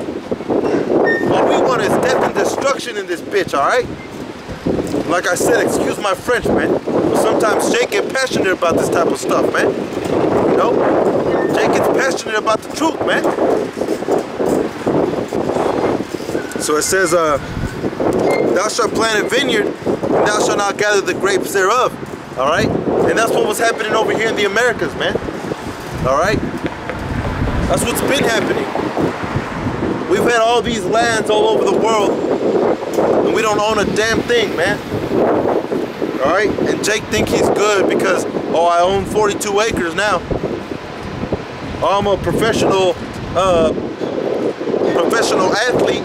All we want is death and destruction in this bitch, all right? Like I said, excuse my French, man. But sometimes Jake gets passionate about this type of stuff, man. You know? Jake gets passionate about the truth, man. So it says, thou shalt plant a vineyard, and thou shalt not gather the grapes thereof. All right? And that's what was happening over here in the Americas, man. All right? That's what's been happening. We've had all these lands all over the world, and we don't own a damn thing, man. All right? And Jake think he's good because, oh, I own 42 acres now. Oh, I'm a professional athlete,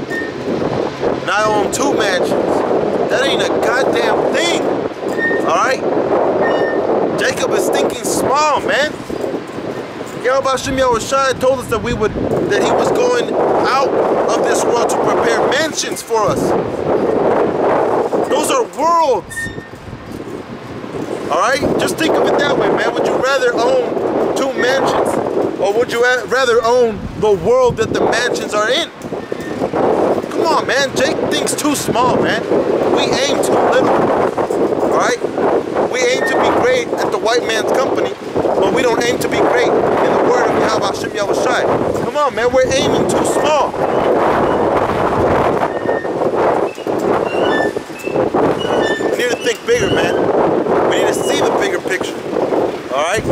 and I own 2 mansions. That ain't a goddamn thing. All right? Jacob is thinking small, man. Yahweh Hashem Yahushua told us that he was going out of this world to prepare mansions for us. Those are worlds. Alright? Just think of it that way, man. Would you rather own 2 mansions? Or would you rather own the world that the mansions are in? Come on, man. Jake thinks too small, man. We aim too little. Alright? We aim to be great at the white man's company, but we don't aim to be great in the word of Yahweh Hashem Yahushua. Come on, man, we're aiming too small. We need to think bigger, man. We need to see the bigger picture. Alright?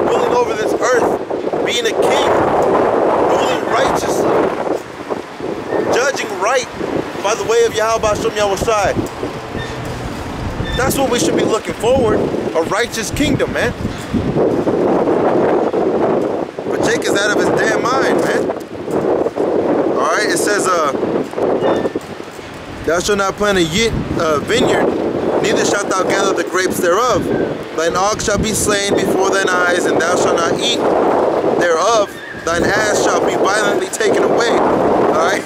Ruling over this earth, being a king, ruling righteously, judging right by the way of Yahweh Hashem Yahushua. That's what we should be looking forward. A righteous kingdom, man. But Jake is out of his damn mind, man. Alright, it says, thou shalt not plant a vineyard, neither shalt thou gather the grapes thereof. Thine ox shall be slain before thine eyes, and thou shalt not eat thereof. Thine ass shall be violently taken away. Alright?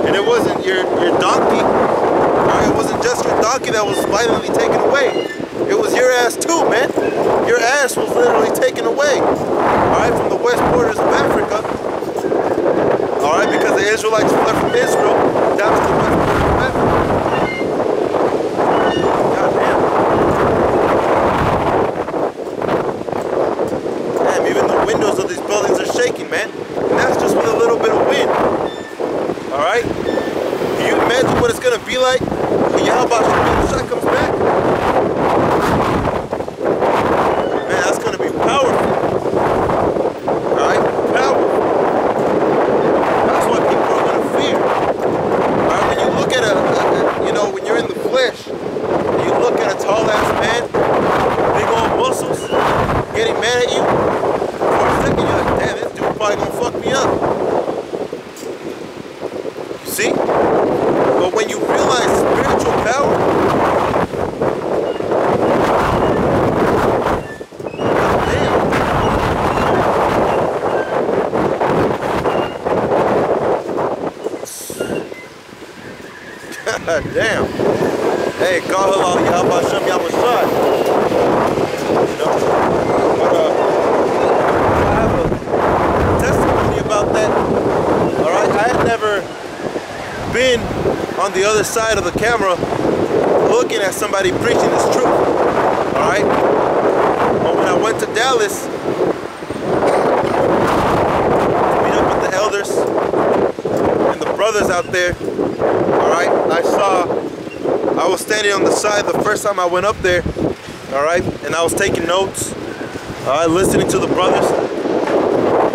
And it wasn't your donkey. Alright? It wasn't just your donkey that was violently taken away. It was your ass too, man. Your ass was literally taken away. Alright? From the west borders of Africa. Alright? Because the Israelites fled from Israel down to the west borders of Africa. God damn. Damn, even the windows of these buildings are shaking, man. And that's just with a little bit of wind. Alright? Can you imagine what it's gonna be like when Yahweh Hashem comes back? Man, that's gonna be powerful. Alright? Powerful. That's what people are gonna fear. Alright? When you look at when you're in the flesh, you look at a tall ass man, big old muscles, getting mad at you, for a second you're like, damn, this dude probably gonna fuck me up. You see? But when you realize spiritual power, God damn. Hey, call halal Yahweh Hashem Yahushua. You know? But I have a testimony about that. Alright, I had never been on the other side of the camera looking at somebody preaching this truth. Alright? But when I went to Dallas to meet up with the elders and the brothers out there, alright, I was standing on the side the first time I went up there, alright, and I was taking notes, alright, listening to the brothers.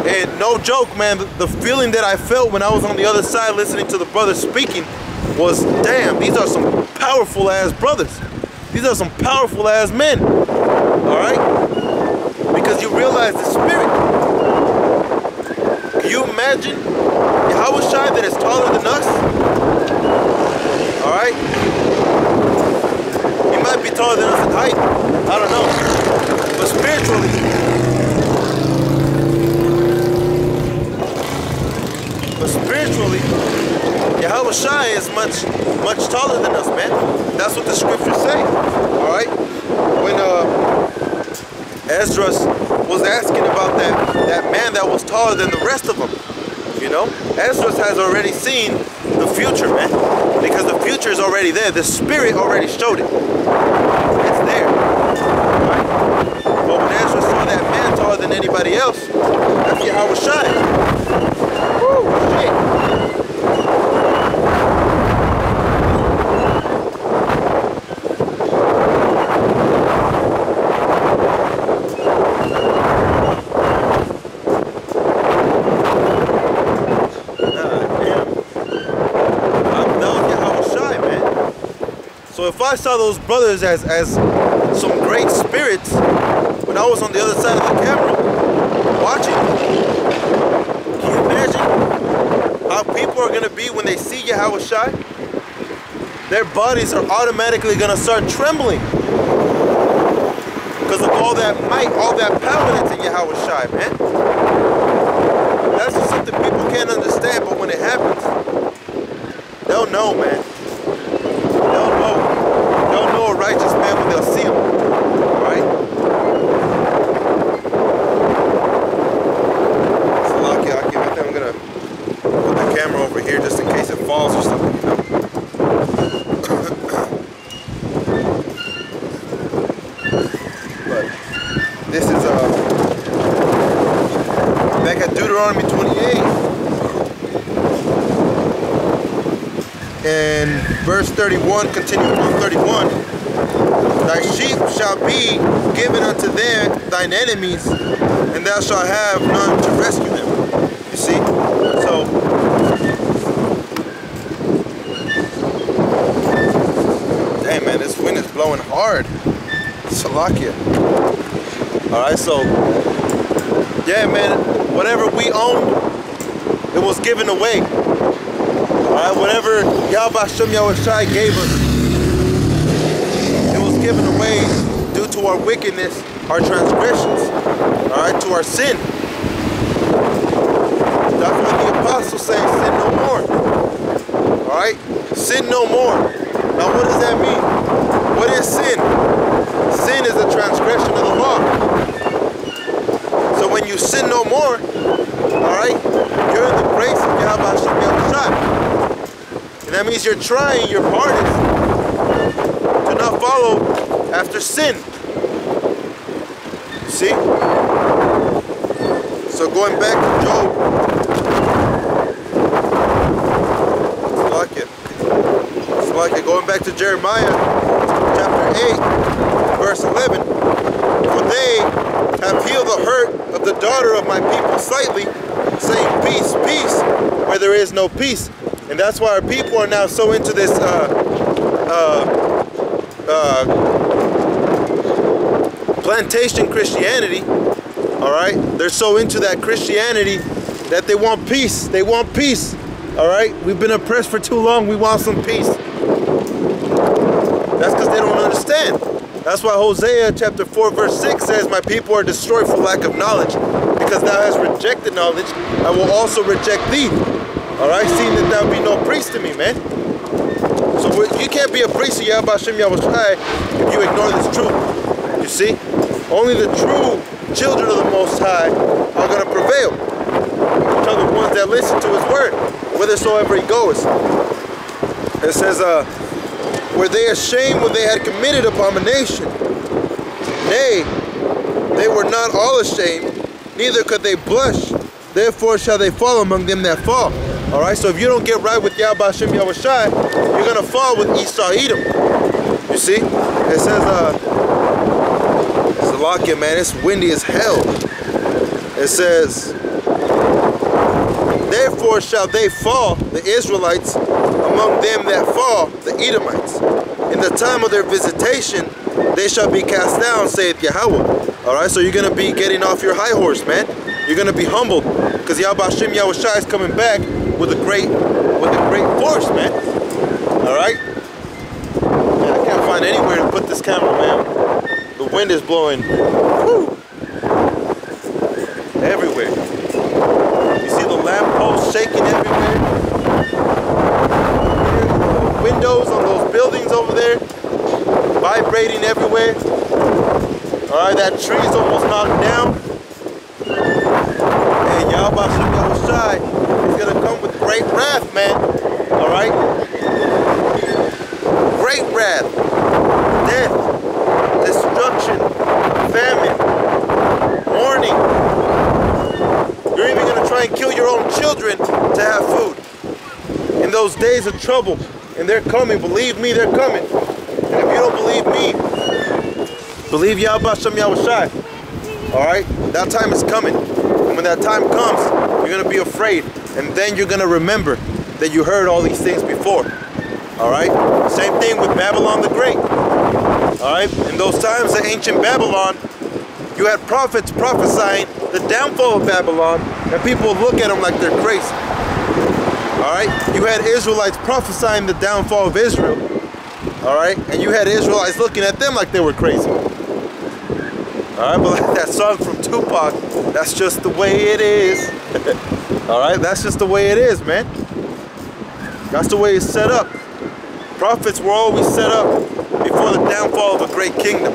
And no joke, man, the feeling that I felt when I was on the other side listening to the brothers speaking, was, damn, these are some powerful ass brothers. These are some powerful ass men. Alright? Because you realize the spirit. Can you imagine Yahweh Shai that is taller than us? Alright? He might be taller than us in height. I don't know. But spiritually, Yahweh Shai is much taller than us, man. That's what the scriptures say. Alright? When Esdras was asking about that man that was taller than the rest of them, you know, Esdras has already seen the future, man, because the future is already there. The spirit already showed it. It's there, right? But when Esdras saw that man taller than anybody else, that's Yahweh Shai. Woo, shit. So if I saw those brothers as some great spirits when I was on the other side of the camera watching, can you imagine how people are going to be when they see Yahweh Shai? Their bodies are automatically going to start trembling because of all that might, all that power that's in Yahweh Shai, man. That's just something people can't understand, but when it happens, they'll know, man. They'll know a righteous man when they'll see him. Alright? So lucky, I think I'm gonna put the camera over here just in case it falls or something, you know? But this is back at Deuteronomy 28. And verse 31, continuing on 31, thy sheep shall be given unto thine enemies, and thou shalt have none to rescue them. You see? So, damn, man, this wind is blowing hard. Salakia. Alright, so, yeah, man, whatever we owned, it was given away. Alright, whatever Yahweh Hashem Yahweh Shai gave us, it was given away due to our wickedness, our transgressions, alright, to our sin. That's what the apostles say, sin no more. Alright, sin no more. Now what does that mean? What is sin? Sin is a transgression of the law. So when you sin no more, alright, you're in the grace of Yahweh Hashem Yahweh Shai. And that means you're trying your hardest to not follow after sin. You see? So going back to Job, going back to Jeremiah chapter 8, verse 11, for they have healed the hurt of the daughter of my people slightly, saying peace, peace, where there is no peace. And that's why our people are now so into this plantation Christianity. Alright? They're so into that Christianity that they want peace. They want peace. Alright? We've been oppressed for too long. We want some peace. That's because they don't understand. That's why Hosea chapter 4 verse 6 says, my people are destroyed for lack of knowledge. Because thou hast rejected knowledge, I will also reject thee. Alright, seeing that there will be no priest to me, man. So you can't be a priest of Yahweh Hashem Yahweh Shai if you ignore this truth. You see? Only the true children of the Most High are going to prevail. Which are the ones that listen to His word, whithersoever He goes. It says, were they ashamed when they had committed abomination? Nay, they were not all ashamed, neither could they blush. Therefore shall they fall among them that fall. Alright, so if you don't get right with Yahweh Hashem Yahweh Shai, you're going to fall with Esau Edom. You see? It says, Salakia, man, it's windy as hell. It says, therefore shall they fall, the Israelites, among them that fall, the Edomites. In the time of their visitation, they shall be cast down, saith Yahweh. Alright, so you're going to be getting off your high horse, man. You're going to be humbled, because Yahweh Hashem Yahushua is coming back with a great force, man. Alright? Man, I can't find anywhere to put this camera, man. The wind is blowing. Woo! Everywhere. You see the lampposts shaking everywhere? The windows on those buildings over there vibrating everywhere. Alright, that tree's almost knocked down. And Yahweh Hashem Yahushua is gonna come with great wrath, man. Alright? Great wrath. Death. Destruction. Famine. Mourning. You're even gonna try and kill your own children to have food. In those days of trouble. And they're coming. Believe me, they're coming. And if you don't believe me, believe Yahweh Hashem Yahushua. Alright? That time is coming. And when that time comes, you're going to be afraid. And then you're going to remember that you heard all these things before. Alright? Same thing with Babylon the Great. Alright? In those times, the ancient Babylon, you had prophets prophesying the downfall of Babylon, and people would look at them like they're crazy. Alright? You had Israelites prophesying the downfall of Israel. Alright? And you had Israelites looking at them like they were crazy. Alright? But like that song from Tupac, that's just the way it is. Alright? That's just the way it is, man. That's the way it's set up. Prophets were always set up before the downfall of a great kingdom.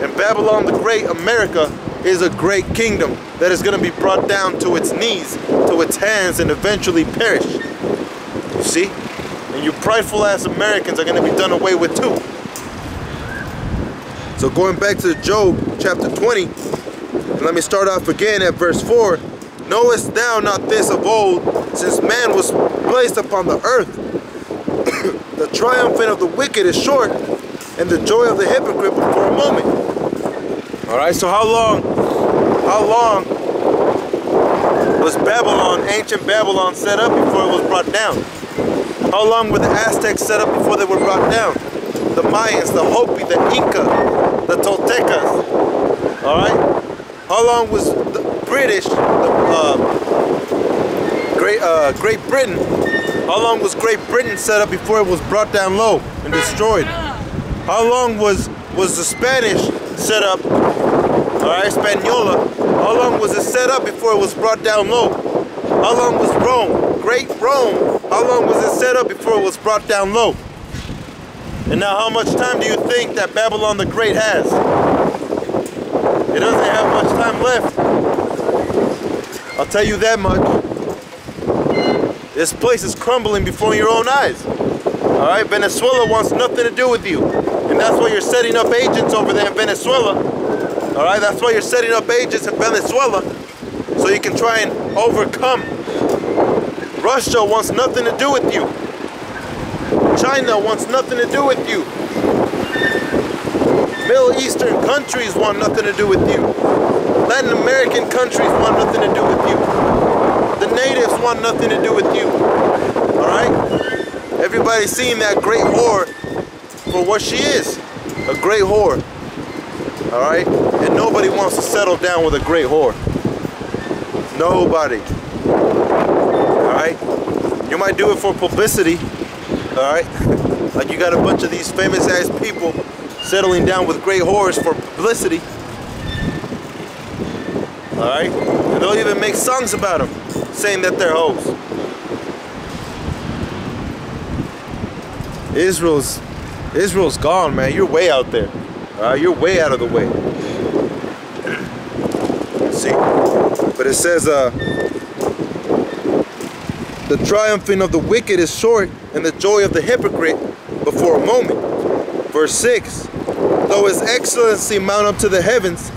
And Babylon the Great, America, is a great kingdom that is going to be brought down to its knees, to its hands, and eventually perish. You see? And you prideful ass Americans are going to be done away with too. So going back to Job chapter 20, and let me start off again at verse 4. Knowest thou not this of old, since man was placed upon the earth? The triumphant of the wicked is short, and the joy of the hypocrite but for a moment. Alright, so how long was Babylon, ancient Babylon, set up before it was brought down? How long were the Aztecs set up before they were brought down? The Mayans, the Hopi, the Inca, the Toltecas. Alright? How long was the British, Great Britain, how long was Great Britain set up before it was brought down low and destroyed? How long was the Spanish set up, alright, Hispaniola, how long was it set up before it was brought down low? How long was Rome, Great Rome, how long was it set up before it was brought down low? And now how much time do you think that Babylon the Great has? It doesn't have much time left. I'll tell you that much. This place is crumbling before your own eyes. Alright, Venezuela wants nothing to do with you. And that's why you're setting up agents over there in Venezuela. Alright, that's why you're setting up agents in Venezuela. So you can try and overcome. Russia wants nothing to do with you. China wants nothing to do with you. Middle Eastern countries want nothing to do with you. Latin American countries want nothing to do with you. The natives want nothing to do with you. Alright? Everybody's seeing that great whore for what she is. A great whore. Alright? And nobody wants to settle down with a great whore. Nobody. Alright? You might do it for publicity. Alright? Like you got a bunch of these famous ass people settling down with great whores for publicity. Alright? And they'll even make songs about them, saying that they're hoes. Israel's gone, man. You're way out there. Alright? You're way out of the way. See? But it says, the triumphing of the wicked is short, and the joy of the hypocrite but for a moment. Verse 6. Though his excellency mount up to the heavens,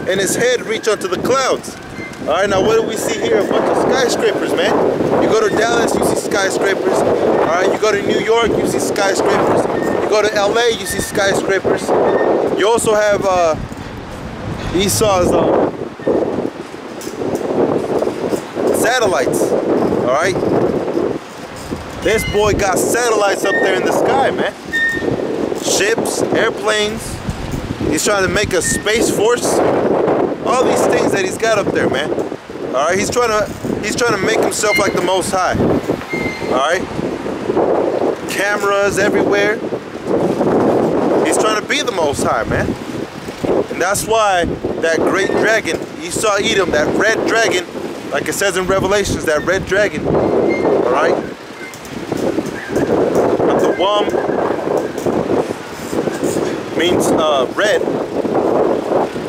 and his head reach unto the clouds. Alright, now what do we see here? A bunch of skyscrapers, man. You go to Dallas, you see skyscrapers. Alright, you go to New York, you see skyscrapers. You go to LA, you see skyscrapers. You also have Esau's satellites. Alright? This boy got satellites up there in the sky, man. Ships, airplanes. He's trying to make a space force. All these things that he's got up there, man. All right, he's trying to make himself like the Most High. All right, cameras everywhere. He's trying to be the Most High, man. And that's why that great dragon, Esau Edom, that red dragon, like it says in Revelations, that red dragon. All right. But the Wam means red.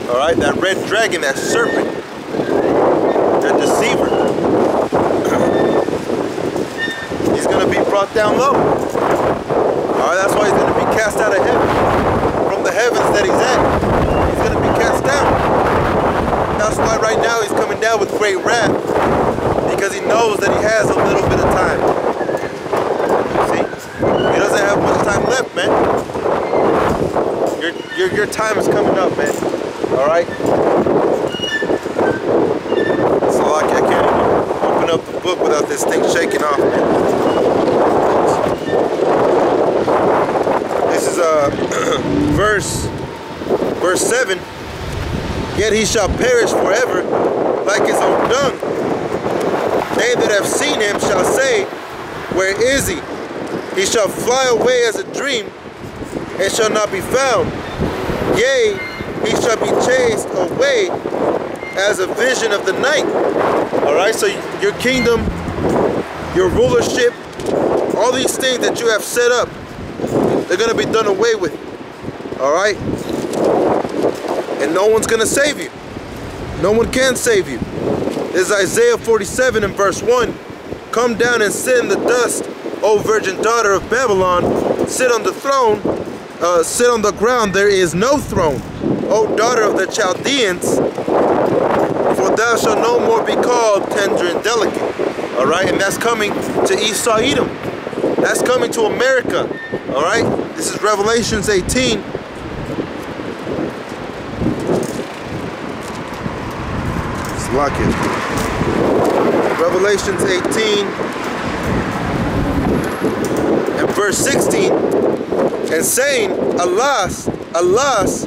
All right, that red dragon, that serpent, that deceiver. He's gonna be brought down low. All right, that's why he's gonna be cast out of heaven. From the heavens that he's at, he's gonna be cast down. That's why right now he's coming down with great wrath, because he knows that he has a little bit of time. See, he doesn't have much time left, man. Your time is coming up, man. All right. So like I can't open up the book without this thing shaking off, man. This is verse 7. Yet he shall perish forever like his own dung. They that have seen him shall say, where is he? He shall fly away as a dream, and shall not be found. Yea, he shall be chased away as a vision of the night. All right, so your kingdom, your rulership, all these things that you have set up, they're going to be done away with. All right? And no one's going to save you. No one can save you. This is Isaiah 47 and verse 1. Come down and sit in the dust, O virgin daughter of Babylon. Sit on the throne. Sit on the ground. There is no throne. O daughter of the Chaldeans. For thou shalt no more be called tender and delicate. All right? And that's coming to Esau Edom. That's coming to America. All right? This is Revelations 18. Revelations 18 and verse 16, and saying, Alas, alas,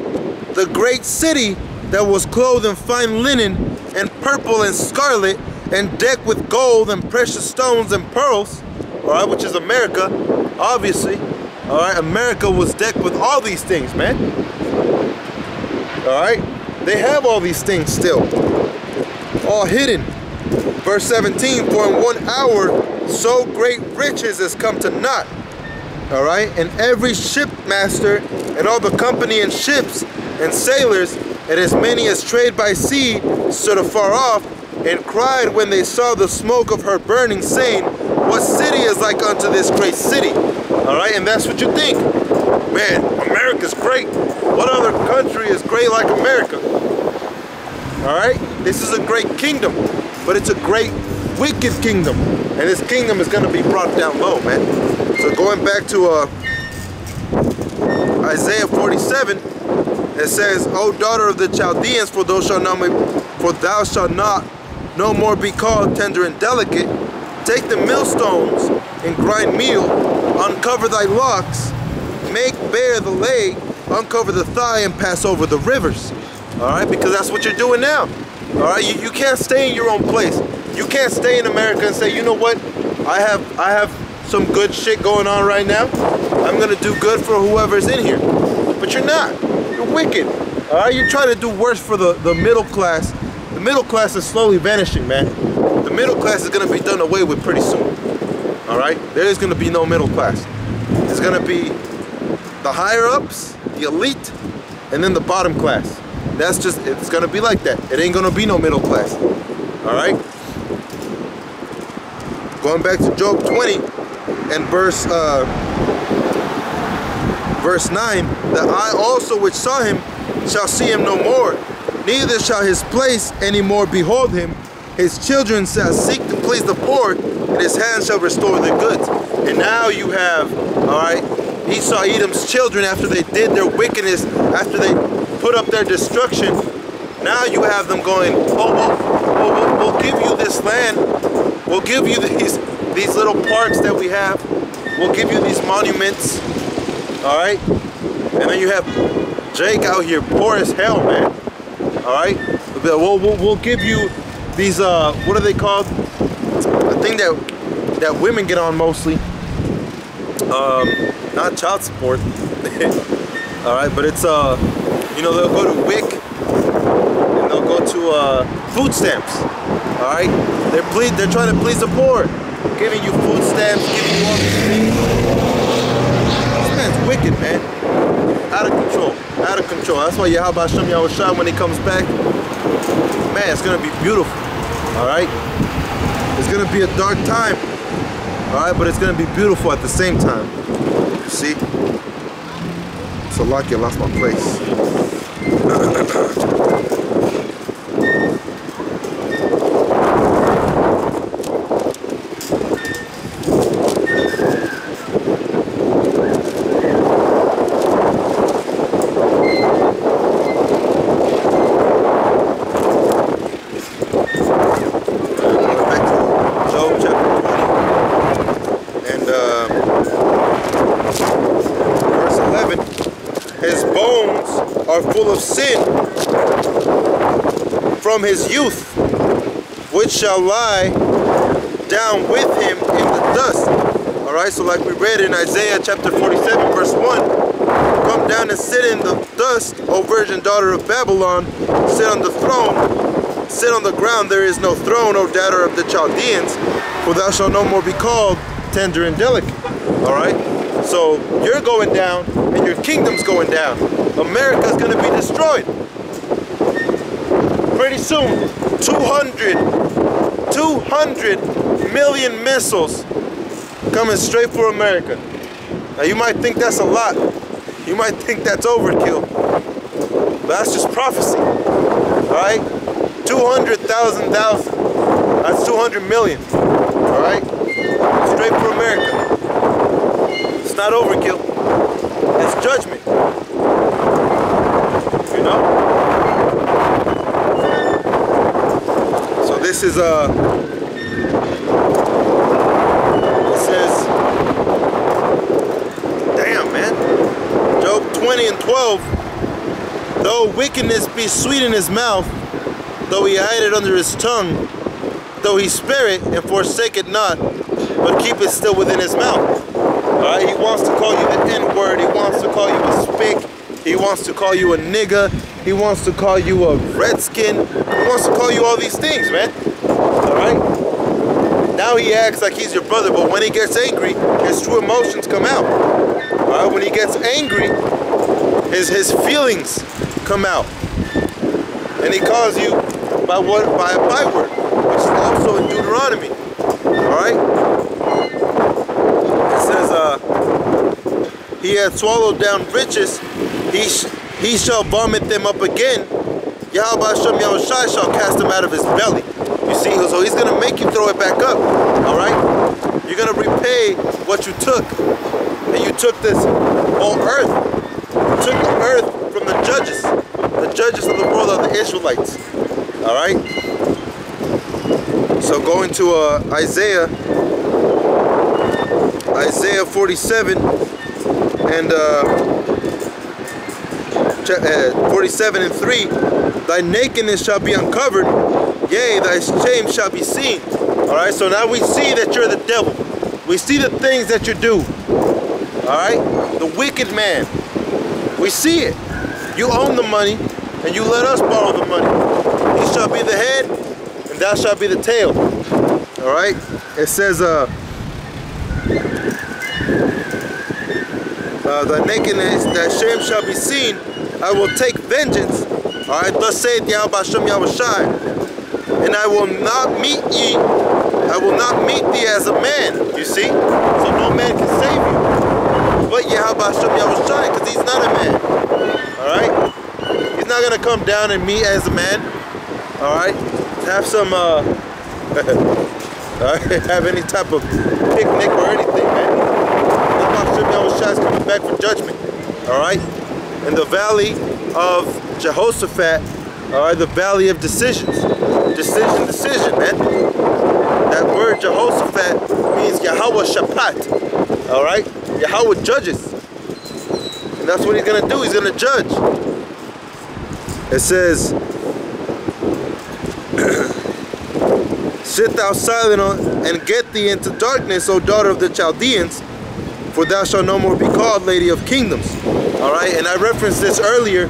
the great city that was clothed in fine linen and purple and scarlet and decked with gold and precious stones and pearls, all right, which is America, obviously. All right, America was decked with all these things, man. All right, they have all these things still. All hidden. Verse 17, for in 1 hour so great riches has come to naught. All right, and every shipmaster and all the company and ships and sailors and as many as trade by sea stood afar off and cried when they saw the smoke of her burning, saying, what city is like unto this great city? All right, and that's what you think. Man, America's great. What other country is great like America? All right, this is a great kingdom, but it's a great wicked kingdom, and this kingdom is going to be brought down low, man. So going back to Isaiah 47, it says, O daughter of the Chaldeans, for thou shalt not no more be called tender and delicate. Take the millstones and grind meal, uncover thy locks, make bare the leg, uncover the thigh, and pass over the rivers. All right, because that's what you're doing now. All right, you can't stay in your own place. You can't stay in America and say, you know what, I have some good shit going on right now. I'm gonna do good for whoever's in here. But you're not. You're wicked. All right, you're trying to do worse for the middle class. The middle class is slowly vanishing, man. The middle class is gonna be done away with pretty soon. All right, there is gonna be no middle class. It's gonna be the higher ups, the elite, and then the bottom class. That's just, it's gonna be like that. It ain't gonna be no middle class. All right. Going back to Job 20 and verse 9, that I also which saw him shall see him no more, neither shall his place any more behold him. His children shall seek to please the poor, and his hands shall restore their goods. And now you have, all right, Esau Edom's children, after they did their wickedness, after they put up their destruction, now you have them going, we'll give you this land, we'll give you these these little parks that we have will give you these monuments. All right, and then you have Jake out here poor as hell, man. All right, we'll give you these what are they called? The thing that women get on mostly. Not child support. All right, but it's you know, they'll go to WIC and they'll go to food stamps. All right, they're trying to please the poor, giving you food stamps, giving you all these things. This man's wicked, man. Out of control, out of control. That's why Yahweh Hashem Yahushua, when he comes back, man, it's gonna be beautiful. All right, it's gonna be a dark time. All right, but it's gonna be beautiful at the same time. You see? So lucky I lost my place. Full of sin from his youth, which shall lie down with him in the dust. All right, so like we read in Isaiah chapter 47 verse 1, come down and sit in the dust, O virgin daughter of Babylon, sit on the throne, sit on the ground, there is no throne, O daughter of the Chaldeans, for thou shalt no more be called tender and delicate. All right, so you're going down and your kingdom's going down. America's going to be destroyed. Pretty soon, 200 million missiles coming straight for America. Now you might think that's a lot. You might think that's overkill. But that's just prophecy. Alright? 200,000. That's 200 million. Alright? Straight for America. It's not overkill. It's judgment. You know? So this is it says, damn, man. Job 20 and 12, though wickedness be sweet in his mouth, though he hide it under his tongue, though he spare it and forsake it not, but keep it still within his mouth. Alright, he wants to call you the N-word, he wants to call you a spick, he wants to call you a nigga, he wants to call you a redskin, he wants to call you all these things, man. Alright? Now he acts like he's your brother, but when he gets angry, his true emotions come out. Alright, when he gets angry, his feelings come out. And he calls you by a byword, which is also in Deuteronomy. Alright? It says, he hath swallowed down riches, he shall vomit them up again. Yahweh Hashem Yahushua shall cast them out of his belly. You see, so he's going to make you throw it back up. Alright? You're going to repay what you took. And you took this whole earth. You took the earth from the judges. The judges of the world are the Israelites. Alright? So going to Isaiah 47 and 47 and 3, thy nakedness shall be uncovered, yea, thy shame shall be seen. Alright, so now we see that you're the devil. We see the things that you do. Alright, the wicked man. We see it. You own the money, and you let us borrow the money. He shall be the head, and thou shalt be the tail. Alright, it says, thy nakedness, thy shame shall be seen. I will take vengeance. Alright, thus saith Yahweh Hashem Yahushua, and I will not meet ye. I will not meet thee as a man. You see? So no man can save you. But Yahweh Hashem Yahushua, because he's not a man. Alright? He's not gonna come down and meet as a man. Alright? Have some have any type of picnic or anything, man. Yahushua is coming back for judgment. Alright? In the valley of Jehoshaphat, All right, the valley of decisions. Decision, man. That word Jehoshaphat means Yahweh Shaphat. All right, Yahweh judges. And that's what he's going to do. He's going to judge. It says, sit thou silent and get thee into darkness, O daughter of the Chaldeans, for thou shalt no more be called Lady of Kingdoms. All right, and I referenced this earlier.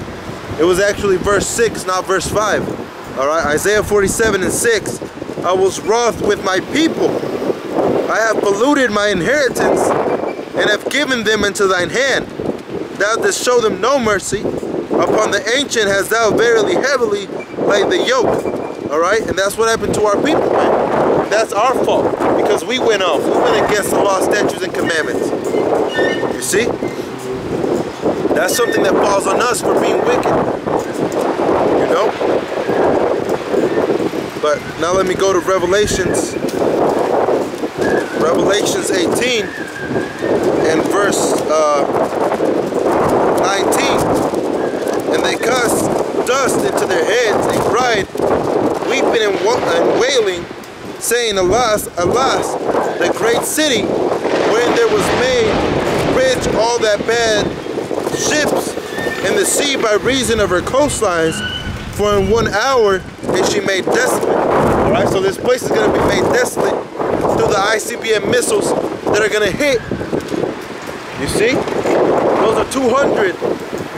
It was actually verse 6, not verse 5. All right, Isaiah 47:6. I was wroth with my people. I have polluted my inheritance and have given them into thine hand. Thou didst show them no mercy. Upon the ancient hast thou verily heavily laid the yoke. All right, and that's what happened to our people, man. That's our fault because we went off. We went against the law, statutes, and commandments. You see? That's something that falls on us for being wicked. You know? But now let me go to Revelations 18 and verse 19. And they cast dust into their heads and cried, weeping and wailing, saying, Alas, alas, the great city, wherein there was made rich all that bad ships in the sea by reason of her coastlines, for in 1 hour is she made desolate. All right, so this place is going to be made desolate through the ICBM missiles that are going to hit. You see? Those are 200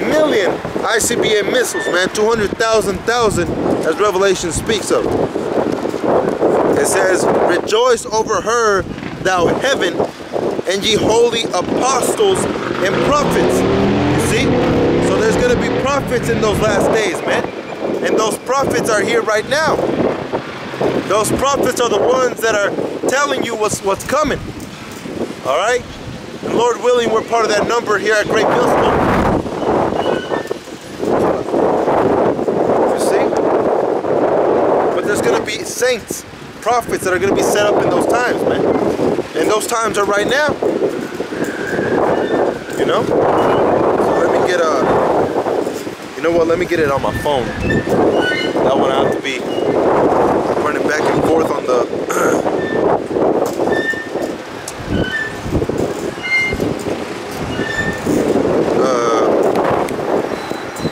million ICBM missiles, man. 200,000, as Revelation speaks of. It says, rejoice over her, thou heaven, and ye holy apostles and prophets. You see? So there's going to be prophets in those last days, man. And those prophets are here right now. Those prophets are the ones that are telling you what's coming. All right? And Lord willing, we're part of that number here at Great Millstone. You see? But there's going to be saints, prophets that are going to be set up in those times, man. And those times are right now. You know? So let me get you know what, let me get it on my phone. That one I have to be running back and forth on the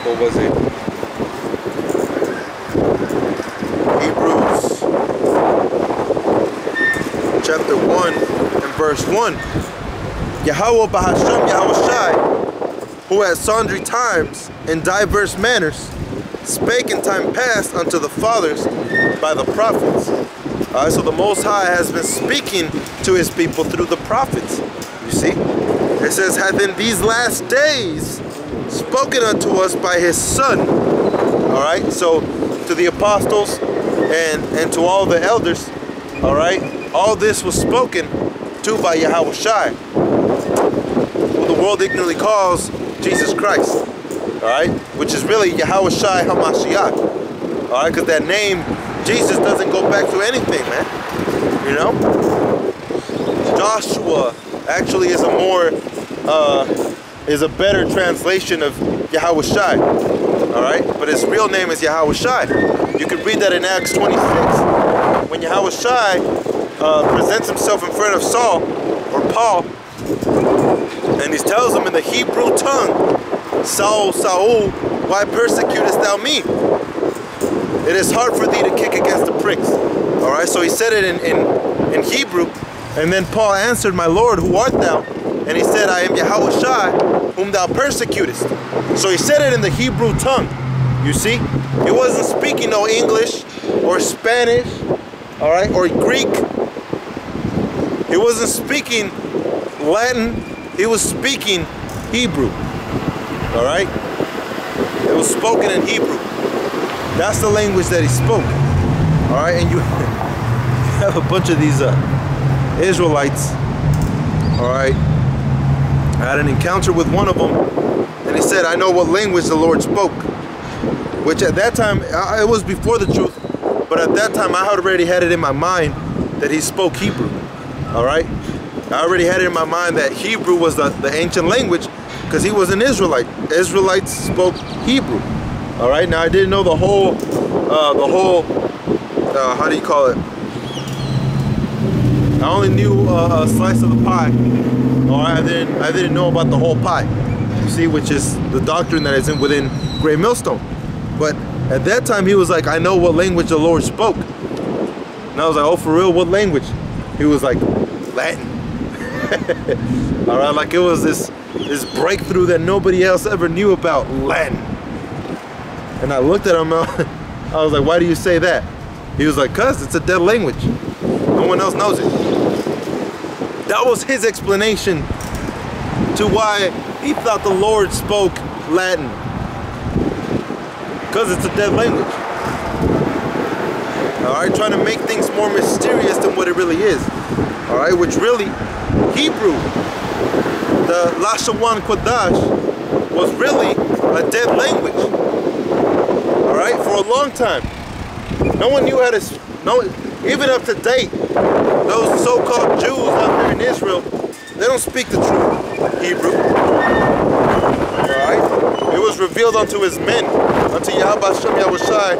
what was it? Hebrews chapter 1 and verse 1. Yahweh Bahasham Yahweh Shai, who at sundry times in diverse manners spake in time past unto the fathers by the prophets. Alright, so the Most High has been speaking to his people through the prophets. You see? It says, hath in these last days spoken unto us by his Son. Alright, so to the apostles and to all the elders, alright, all this was spoken to by Yahweh Shai, who the world ignorantly calls Jesus Christ, all right, which is really Yahweh Shai HaMashiach, all right, because that name Jesus doesn't go back to anything, man. You know, Joshua actually is a better translation of Yahweh Shai, all right, but his real name is Yahweh Shai. You can read that in Acts 26 when Yahweh Shai presents himself in front of Saul or Paul. And he tells him in the Hebrew tongue, Saul, Saul, why persecutest thou me? It is hard for thee to kick against the pricks. All right, so he said it in Hebrew. And then Paul answered, my Lord, who art thou? And he said, I am Yahweh Shai, whom thou persecutest. So he said it in the Hebrew tongue. You see? He wasn't speaking no English or Spanish, all right, or Greek. He wasn't speaking Latin. He was speaking Hebrew. All right? It was spoken in Hebrew. That's the language that he spoke. All right? And you have a bunch of these Israelites. All right? I had an encounter with one of them, and he said, I know what language the Lord spoke. Which at that time, it was before the truth, but at that time I already had it in my mind that he spoke Hebrew. All right? I already had it in my mind that Hebrew was the ancient language because he was an Israelite. Israelites spoke Hebrew. All right, now I didn't know the whole, how do you call it? I only knew a slice of the pie. All right, I didn't know about the whole pie. You see, which is the doctrine that is within Great Millstone. But at that time, he was like, I know what language the Lord spoke. And I was like, oh, for real, what language? He was like, Latin. All right, like it was this breakthrough that nobody else ever knew about, Latin. And I looked at him, I was like, why do you say that? He was like, cuz it's a dead language. No one else knows it. That was his explanation to why he thought the Lord spoke Latin. Because it's a dead language. Alright, trying to make things more mysterious than what it really is. Alright, which really, Hebrew, the Lashawan Kodash, was really a dead language. Alright, for a long time. No one knew how to, even up to date, those so-called Jews out there in Israel, they don't speak the true Hebrew. Alright? It was revealed unto his men, unto Yahweh Hashem Yahushai,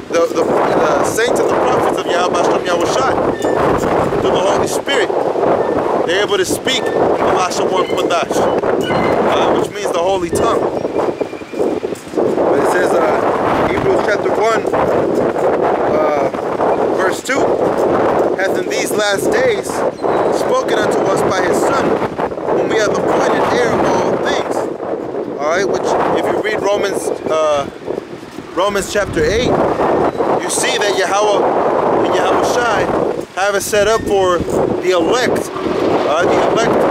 the saints and the prophets of Yahweh Hashem Yahushai, through the Holy Spirit. They're able to speak the Lashawan Kodash, which means the holy tongue. But it says, Hebrews chapter 1, verse 2, hath in these last days spoken unto us by his Son, whom we have appointed heir of all things. Alright, which if you read Romans chapter 8, you see that Yahweh and Yahushai have it set up for the elect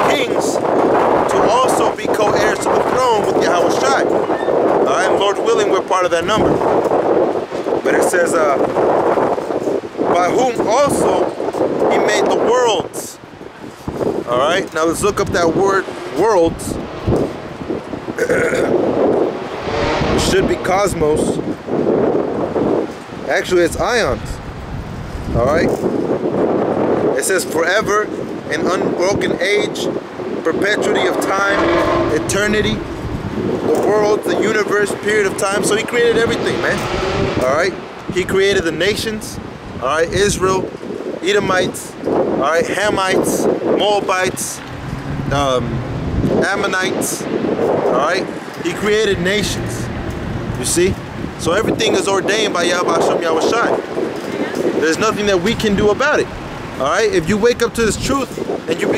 kings to also be co-heirs to the throne with Yahushai. Alright, and Lord willing, we're part of that number. But it says, by whom also he made the worlds. Alright, now let's look up that word, worlds. It should be cosmos. Actually, it's ions. Alright? It says forever, an unbroken age, perpetuity of time, eternity, the world, the universe, period of time. So he created everything, man. Alright? He created the nations. Alright, Israel, Edomites, alright, Hamites, Moabites, Ammonites, alright. He created nations. You see? So everything is ordained by Yahweh Hashem Yahushai. There's nothing that we can do about it. Alright? If you wake up to this truth and you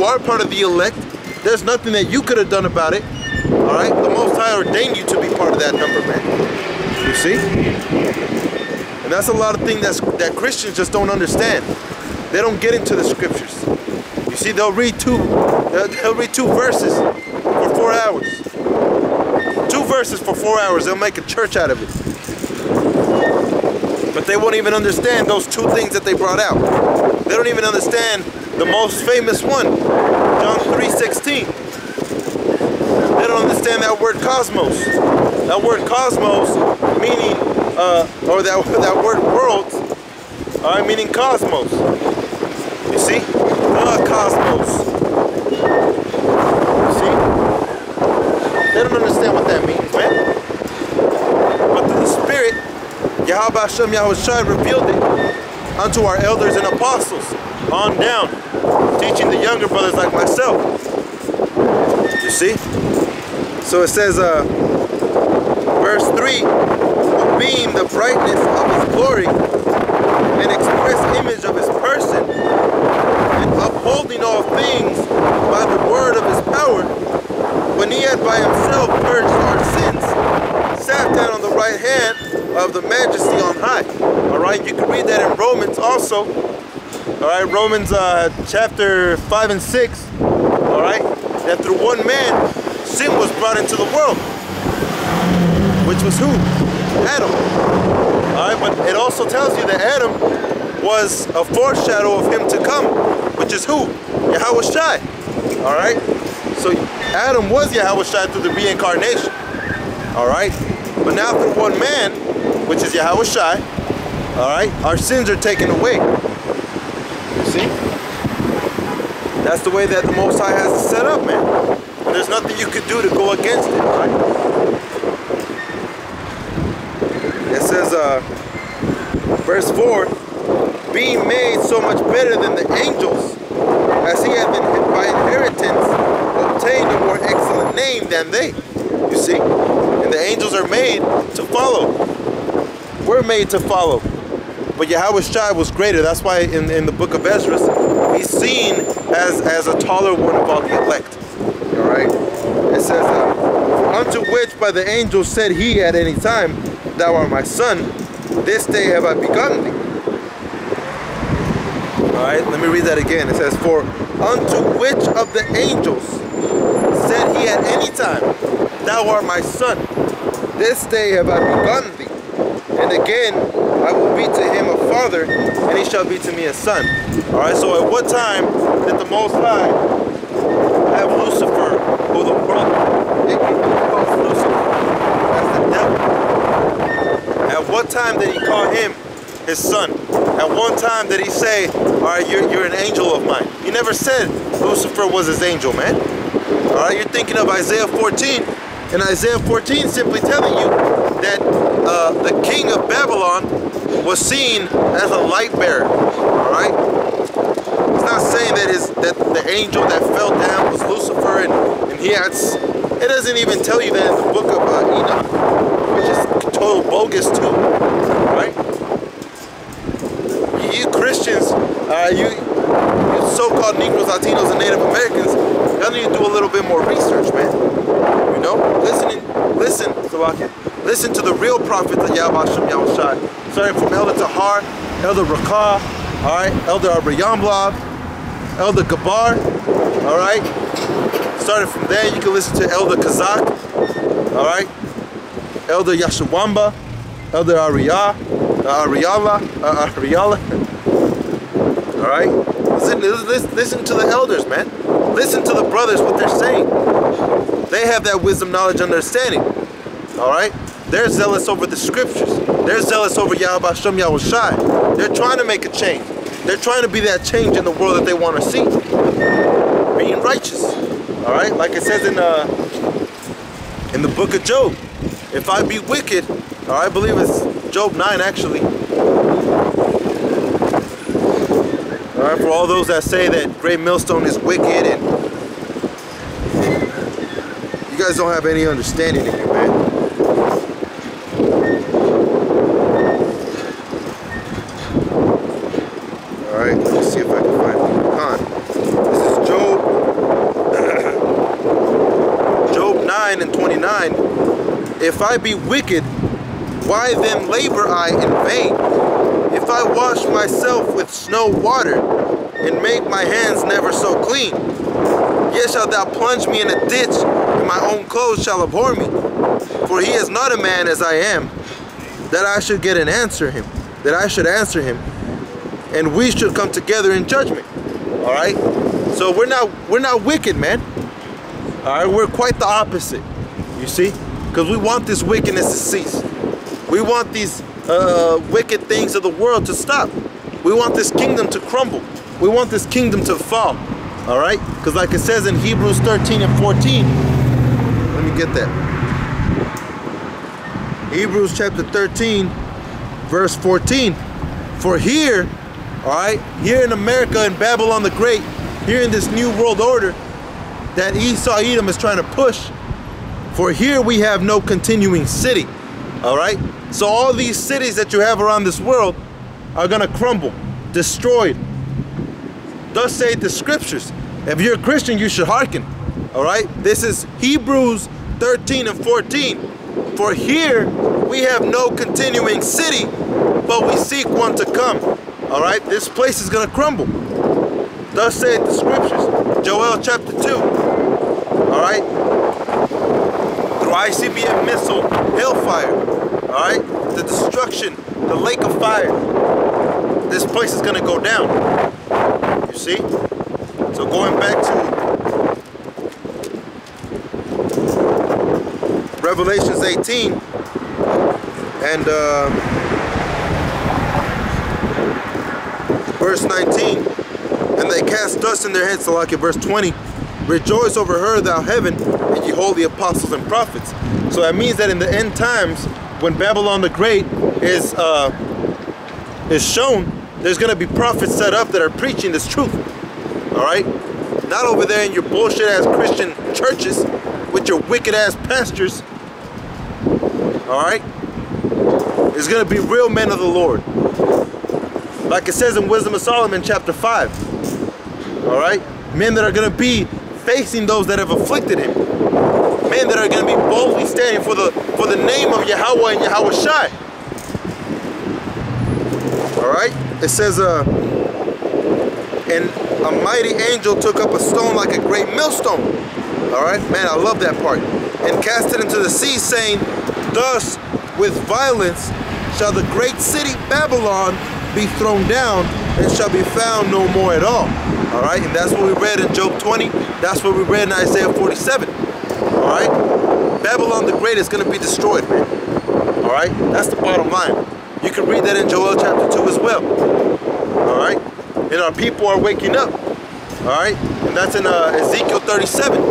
are part of the elect, there's nothing that you could have done about it. Alright? The Most High ordained you to be part of that number, man. You see? And that's a lot of things that Christians just don't understand. They don't get into the scriptures. You see, they'll read two verses for 4 hours. 2 verses for 4 hours, they'll make a church out of it. But they won't even understand those 2 things that they brought out. They don't even understand the most famous one, John 3:16. They don't understand that word cosmos. That word cosmos meaning, or that word world, alright, meaning cosmos. You see? The cosmos. You see? They don't understand what that means, man. But through the Spirit, Yahweh Hashem Yahushai revealed it unto our elders and apostles on down, teaching the younger brothers like myself. You see? So it says, verse 3, who being the brightness of his glory and express image of his person, and upholding all things by the word of his power, when he had by himself purged our sins, sat down on the right hand of the majesty on high. Alright, you can read that in Romans also. Alright, Romans chapter 5 and 6. Alright, that through one man, sin was brought into the world. Which was who? Adam. Alright, but it also tells you that Adam was a foreshadow of him to come, which is who? Yahushai. Alright? So Adam was Yahushai through the reincarnation. Alright? But now through one man, which is Yahushai, alright, our sins are taken away. You see? That's the way that the Most High has it set up, man. There's nothing you could do to go against it, right? verse 4, being made so much better than the angels, as he had been by inheritance obtained a more excellent name than they. You see? And the angels are made to follow. We're made to follow. But Yahawashi was greater. That's why in the book of Ezra, he's seen as a taller one of all the elect. Alright? It says, unto which by the angel said he at any time, thou art my son, this day have I begotten thee. Alright, let me read that again. It says, for unto which of the angels said he at any time, thou art my son, this day have I begotten thee. And again, I will be to him a father, and he shall be to me a son. Alright, so at what time did the Most High have Lucifer, who the world calls Lucifer, as the devil? At what time did he call him his son? At one time did he say, alright, you're an angel of mine? He never said Lucifer was his angel, man. Alright, you're thinking of Isaiah 14. And Isaiah 14 simply telling you that the king of Babylon was seen as a light bearer. Alright? It's not saying that the angel that fell down was Lucifer and he had... It doesn't even tell you that in the book of Enoch, which is total bogus too. Right? You Christians, you so-called Negroes, Latinos, and Native Americans, y'all need to do a little bit more research, man. You know, listen to the real prophets of Yahweh Hashem Yahushai. Starting from Elder Tahar, Elder Rakah, alright, Elder Abrayamlav, Elder Gabar, alright. Starting from there, you can listen to Elder Kazak, alright, Elder Yashawamba, Elder Ariala, alright. Listen to the elders, man. Listen to the brothers, what they're saying. They have that wisdom, knowledge, understanding. Alright? They're zealous over the scriptures. They're zealous over Yahweh Hashem Yahushai. They're trying to make a change. They're trying to be that change in the world that they want to see. Being righteous. Alright? Like it says in the book of Job. If I be wicked, or I believe it's Job 9 actually. Alright, for all those that say that Great Millstone is wicked and you guys don't have any understanding in you, man. Alright, let's see if I can find Quran. This is Job 9 and 29. If I be wicked, why then labor I in vain? If I wash myself with snow water, and make my hands never so clean, yet shalt thou plunge me in a ditch, and my own clothes shall abhor me. For he is not a man as I am, that I should get an answer him, that I should answer him, and we should come together in judgment. Alright? So we're not wicked, man. Alright, we're quite the opposite. You see? Because we want this wickedness to cease. We want these wicked things of the world to stop. We want this kingdom to crumble. We want this kingdom to fall. Alright? Because like it says in Hebrews 13 and 14. Let me get that. Hebrews chapter 13, verse 14. For here, alright, here in America, in Babylon the Great, here in this new world order that Esau Edom is trying to push, for here we have no continuing city. Alright? So all these cities that you have around this world are going to crumble, destroyed. Thus say the scriptures. If you're a Christian, you should hearken. Alright? This is Hebrews 13 and 14. For here we have no continuing city, but we seek one to come. Alright? This place is going to crumble. Thus say the scriptures. Joel chapter 2. Alright? Through ICBM missile, hellfire. Alright? The destruction, the lake of fire. This place is going to go down. You see? So going back to Revelations 18 and verse 19. And they cast dust in their heads, so like in verse 20. Rejoice over her, thou heaven, and ye holy apostles and prophets. So that means that in the end times, when Babylon the Great is shown, there's going to be prophets set up that are preaching this truth. All right? Not over there in your bullshit ass Christian churches with your wicked ass pastors. All right? There's going to be real men of the Lord. Like it says in Wisdom of Solomon chapter 5. All right? Men that are going to be facing those that have afflicted him. Men that are going to be boldly standing for the name of Yahweh and Yahweh Shai. All right? It says, and a mighty angel took up a stone like a great millstone. All right? Man, I love that part. And cast it into the sea, saying, thus with violence shall the great city Babylon be thrown down, and shall be found no more at all. All right? And that's what we read in Job 20. That's what we read in Isaiah 47. All right? Babylon the Great is going to be destroyed, man. All right? That's the bottom line. You can read that in Joel chapter 2 as well. All right? And our people are waking up. All right? And that's in Ezekiel 37.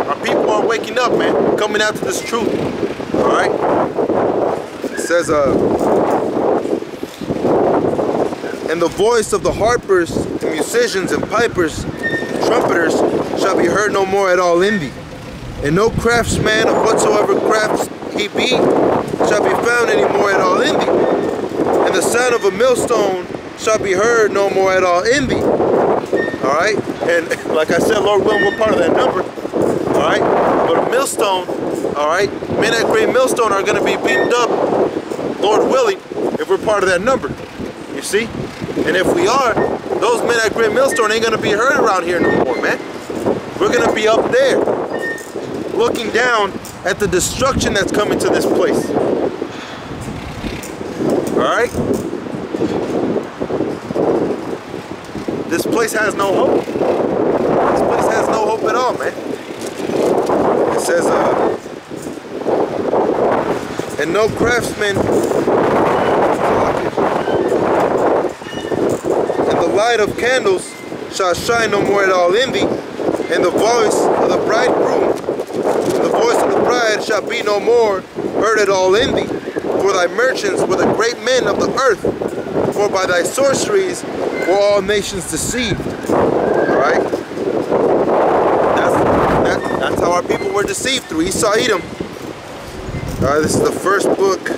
Our people are waking up, man. Coming out to this truth. All right? It says, and the voice of the harpers, and musicians, and pipers, and trumpeters shall be heard no more at all in thee. And no craftsman of whatsoever crafts he be shall be found any more at all in thee. And the sound of a millstone shall be heard no more at all in thee. Alright? And like I said, Lord willing, we're part of that number. Alright? But a millstone, alright, men at Great Millstone are going to be beamed up, Lord willing, if we're part of that number. You see? And if we are, those men at Great Millstone ain't going to be heard around here no more, man. We're going to be up there, looking down at the destruction that's coming to this place. Alright? This place has no hope. This place has no hope at all, man. It says, and no craftsman, and the light of candles shall shine no more at all in thee, and the voice of the bridegroom, and the voice of the bride shall be no more heard at all in thee. For thy merchants were the great men of the earth, for by thy sorceries were all nations deceived. Alright? That's how our people were deceived, through Esau Edom. Alright, this is the first book.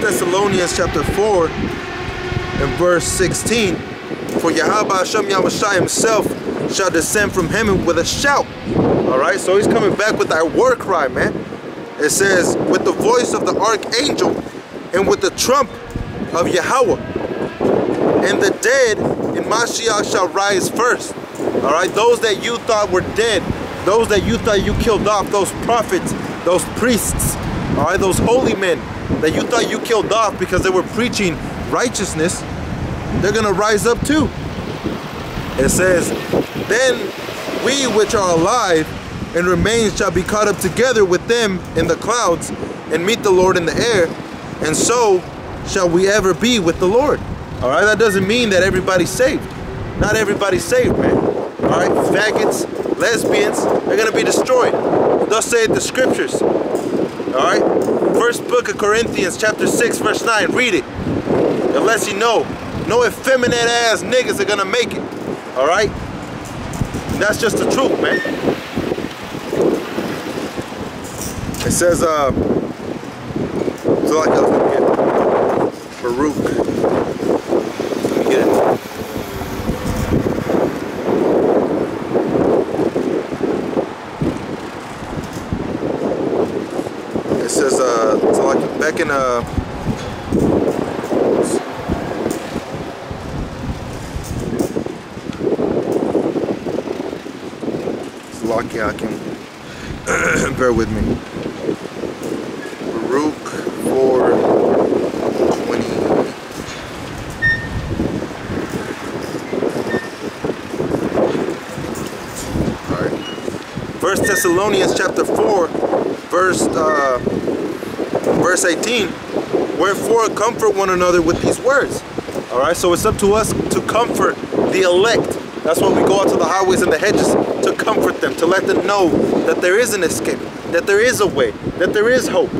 Thessalonians chapter 4 and verse 16. For Yahweh Hashem Yahushua himself shall descend from heaven with a shout. Alright, so he's coming back with our war cry, man. It says, with the voice of the archangel and with the trump of Yahweh. And the dead in Mashiach shall rise first. Alright, those that you thought were dead, those that you thought you killed off, those prophets, those priests, alright, those holy men that you thought you killed off because they were preaching righteousness, they're going to rise up too. It says, then we which are alive and remain shall be caught up together with them in the clouds and meet the Lord in the air, and so shall we ever be with the Lord. Alright, that doesn't mean that everybody's saved. Not everybody's saved, man. Alright, faggots, lesbians, they're going to be destroyed. Thus saith the scriptures. Alright, first book of Corinthians chapter 6 verse 9, read it. It lets you know, no effeminate ass niggas are gonna make it. Alright? That's just the truth, man. It says, so like I was gonna get Baruch. Let me get it. It says, so like back in Lucky I can bear with me. Baruch 4:20. 1 Thessalonians chapter 4, verse 18, wherefore comfort one another with these words. All right, so it's up to us to comfort the elect. That's why we go out to the highways and the hedges to comfort them, to let them know that there is an escape, that there is a way, that there is hope.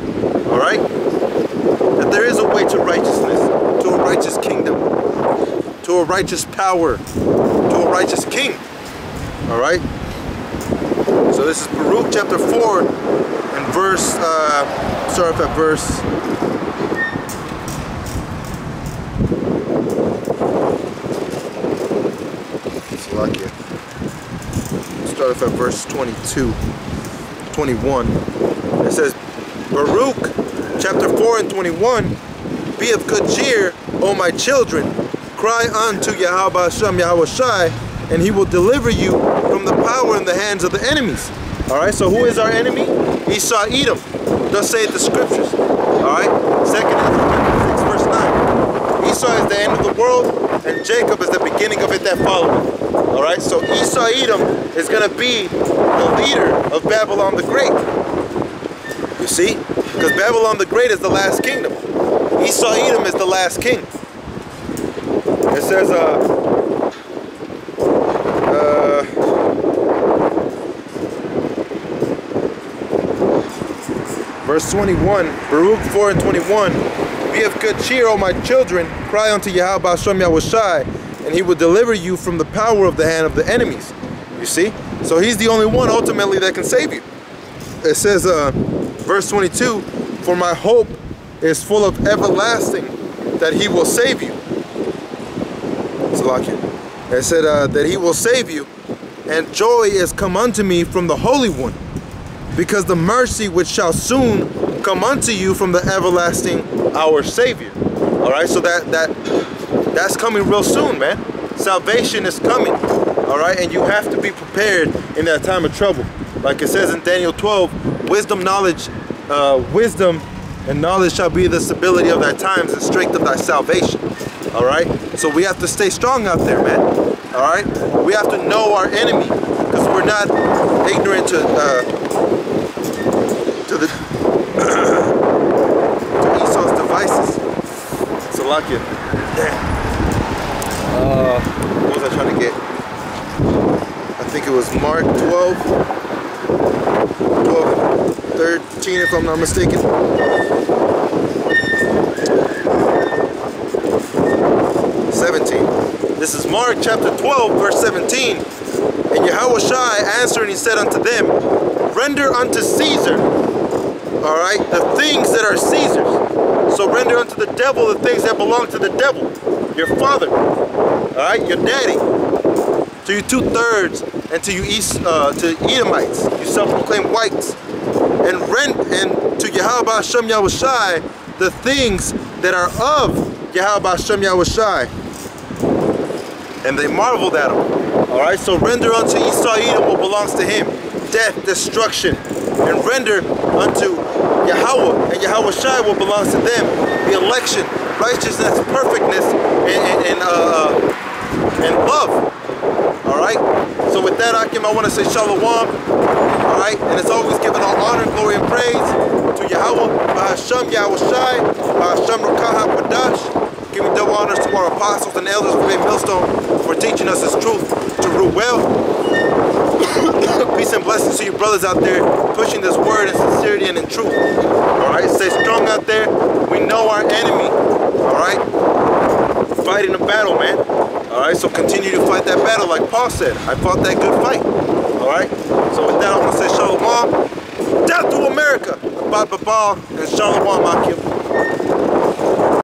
All right, that there is a way to righteousness, to a righteous kingdom, to a righteous power, to a righteous king. All right. So this is Baruch chapter 4 and verse, start off at verse, start off at verse 22, 21. It says, Baruch chapter 4 and 21, be of good cheer, O my children, cry unto Yahweh Hashem Yahweh Shai, and he will deliver you from the power in the hands of the enemies. All right, so who is our enemy? Esau, Edom. Thus saith the scriptures. All right, 2 Corinthians 6 verse 9. Esau is the end of the world, and Jacob is the beginning of it that followeth. All right, so Esau, Edom is going to be the leader of Babylon the Great. You see, because Babylon the Great is the last kingdom. Esau, Edom is the last king. It says, verse 21, Baruch 4 and 21, be of good cheer, O my children, cry unto Yahweh Hashem Yahweh Shai, and he will deliver you from the power of the hand of the enemies. You see? So he's the only one ultimately that can save you. It says, verse 22, for my hope is full of everlasting that he will save you. It said that he will save you, and joy is come unto me from the Holy One, because the mercy which shall soon come unto you from the everlasting our Savior. All right, so that's coming real soon, man. Salvation is coming. All right, and you have to be prepared in that time of trouble. Like it says in Daniel 12, wisdom and knowledge shall be the stability of thy times and strength of thy salvation. All right, so we have to stay strong out there, man. All right, we have to know our enemy, because we're not ignorant to Esau's devices. Salakia. What was I trying to get? I think it was Mark 12, 13, if I'm not mistaken. 17. This is Mark chapter 12, verse 17. And Yahweh Shai answered, and he said unto them, render unto Caesar, all right, the things that are Caesar's. So render unto the devil the things that belong to the devil, your father, all right, your daddy, to you 2/3, and to you to Edomites, you self-proclaimed whites, and to Yahweh Hashem Yahweh Shai the things that are of Yahweh Hashem Yahweh Shai. And they marveled at him. All right, so render unto Esau Edom what belongs to him, death, destruction, and render unto Yahweh and Yahweh Shai what belongs to them, the election, righteousness, perfectness, and love. All right. So with that, Akim, I want to say shalom. All right, and it's always giving all honor, glory, and praise to Yahweh, Hashem, Yahweh Shai, Hashem Rukah HaKadosh. Giving double honors to our apostles and elders of Faith Millstone for teaching us His truth to rule well. Peace and blessings to you brothers out there pushing this word in sincerity and in truth. Alright, stay strong out there. We know our enemy. Alright, fighting a battle, man. Alright, so continue to fight that battle like Paul said. I fought that good fight. Alright, so with that I want to say shalom. Death to America. Bye bye bye and shalom, Akim.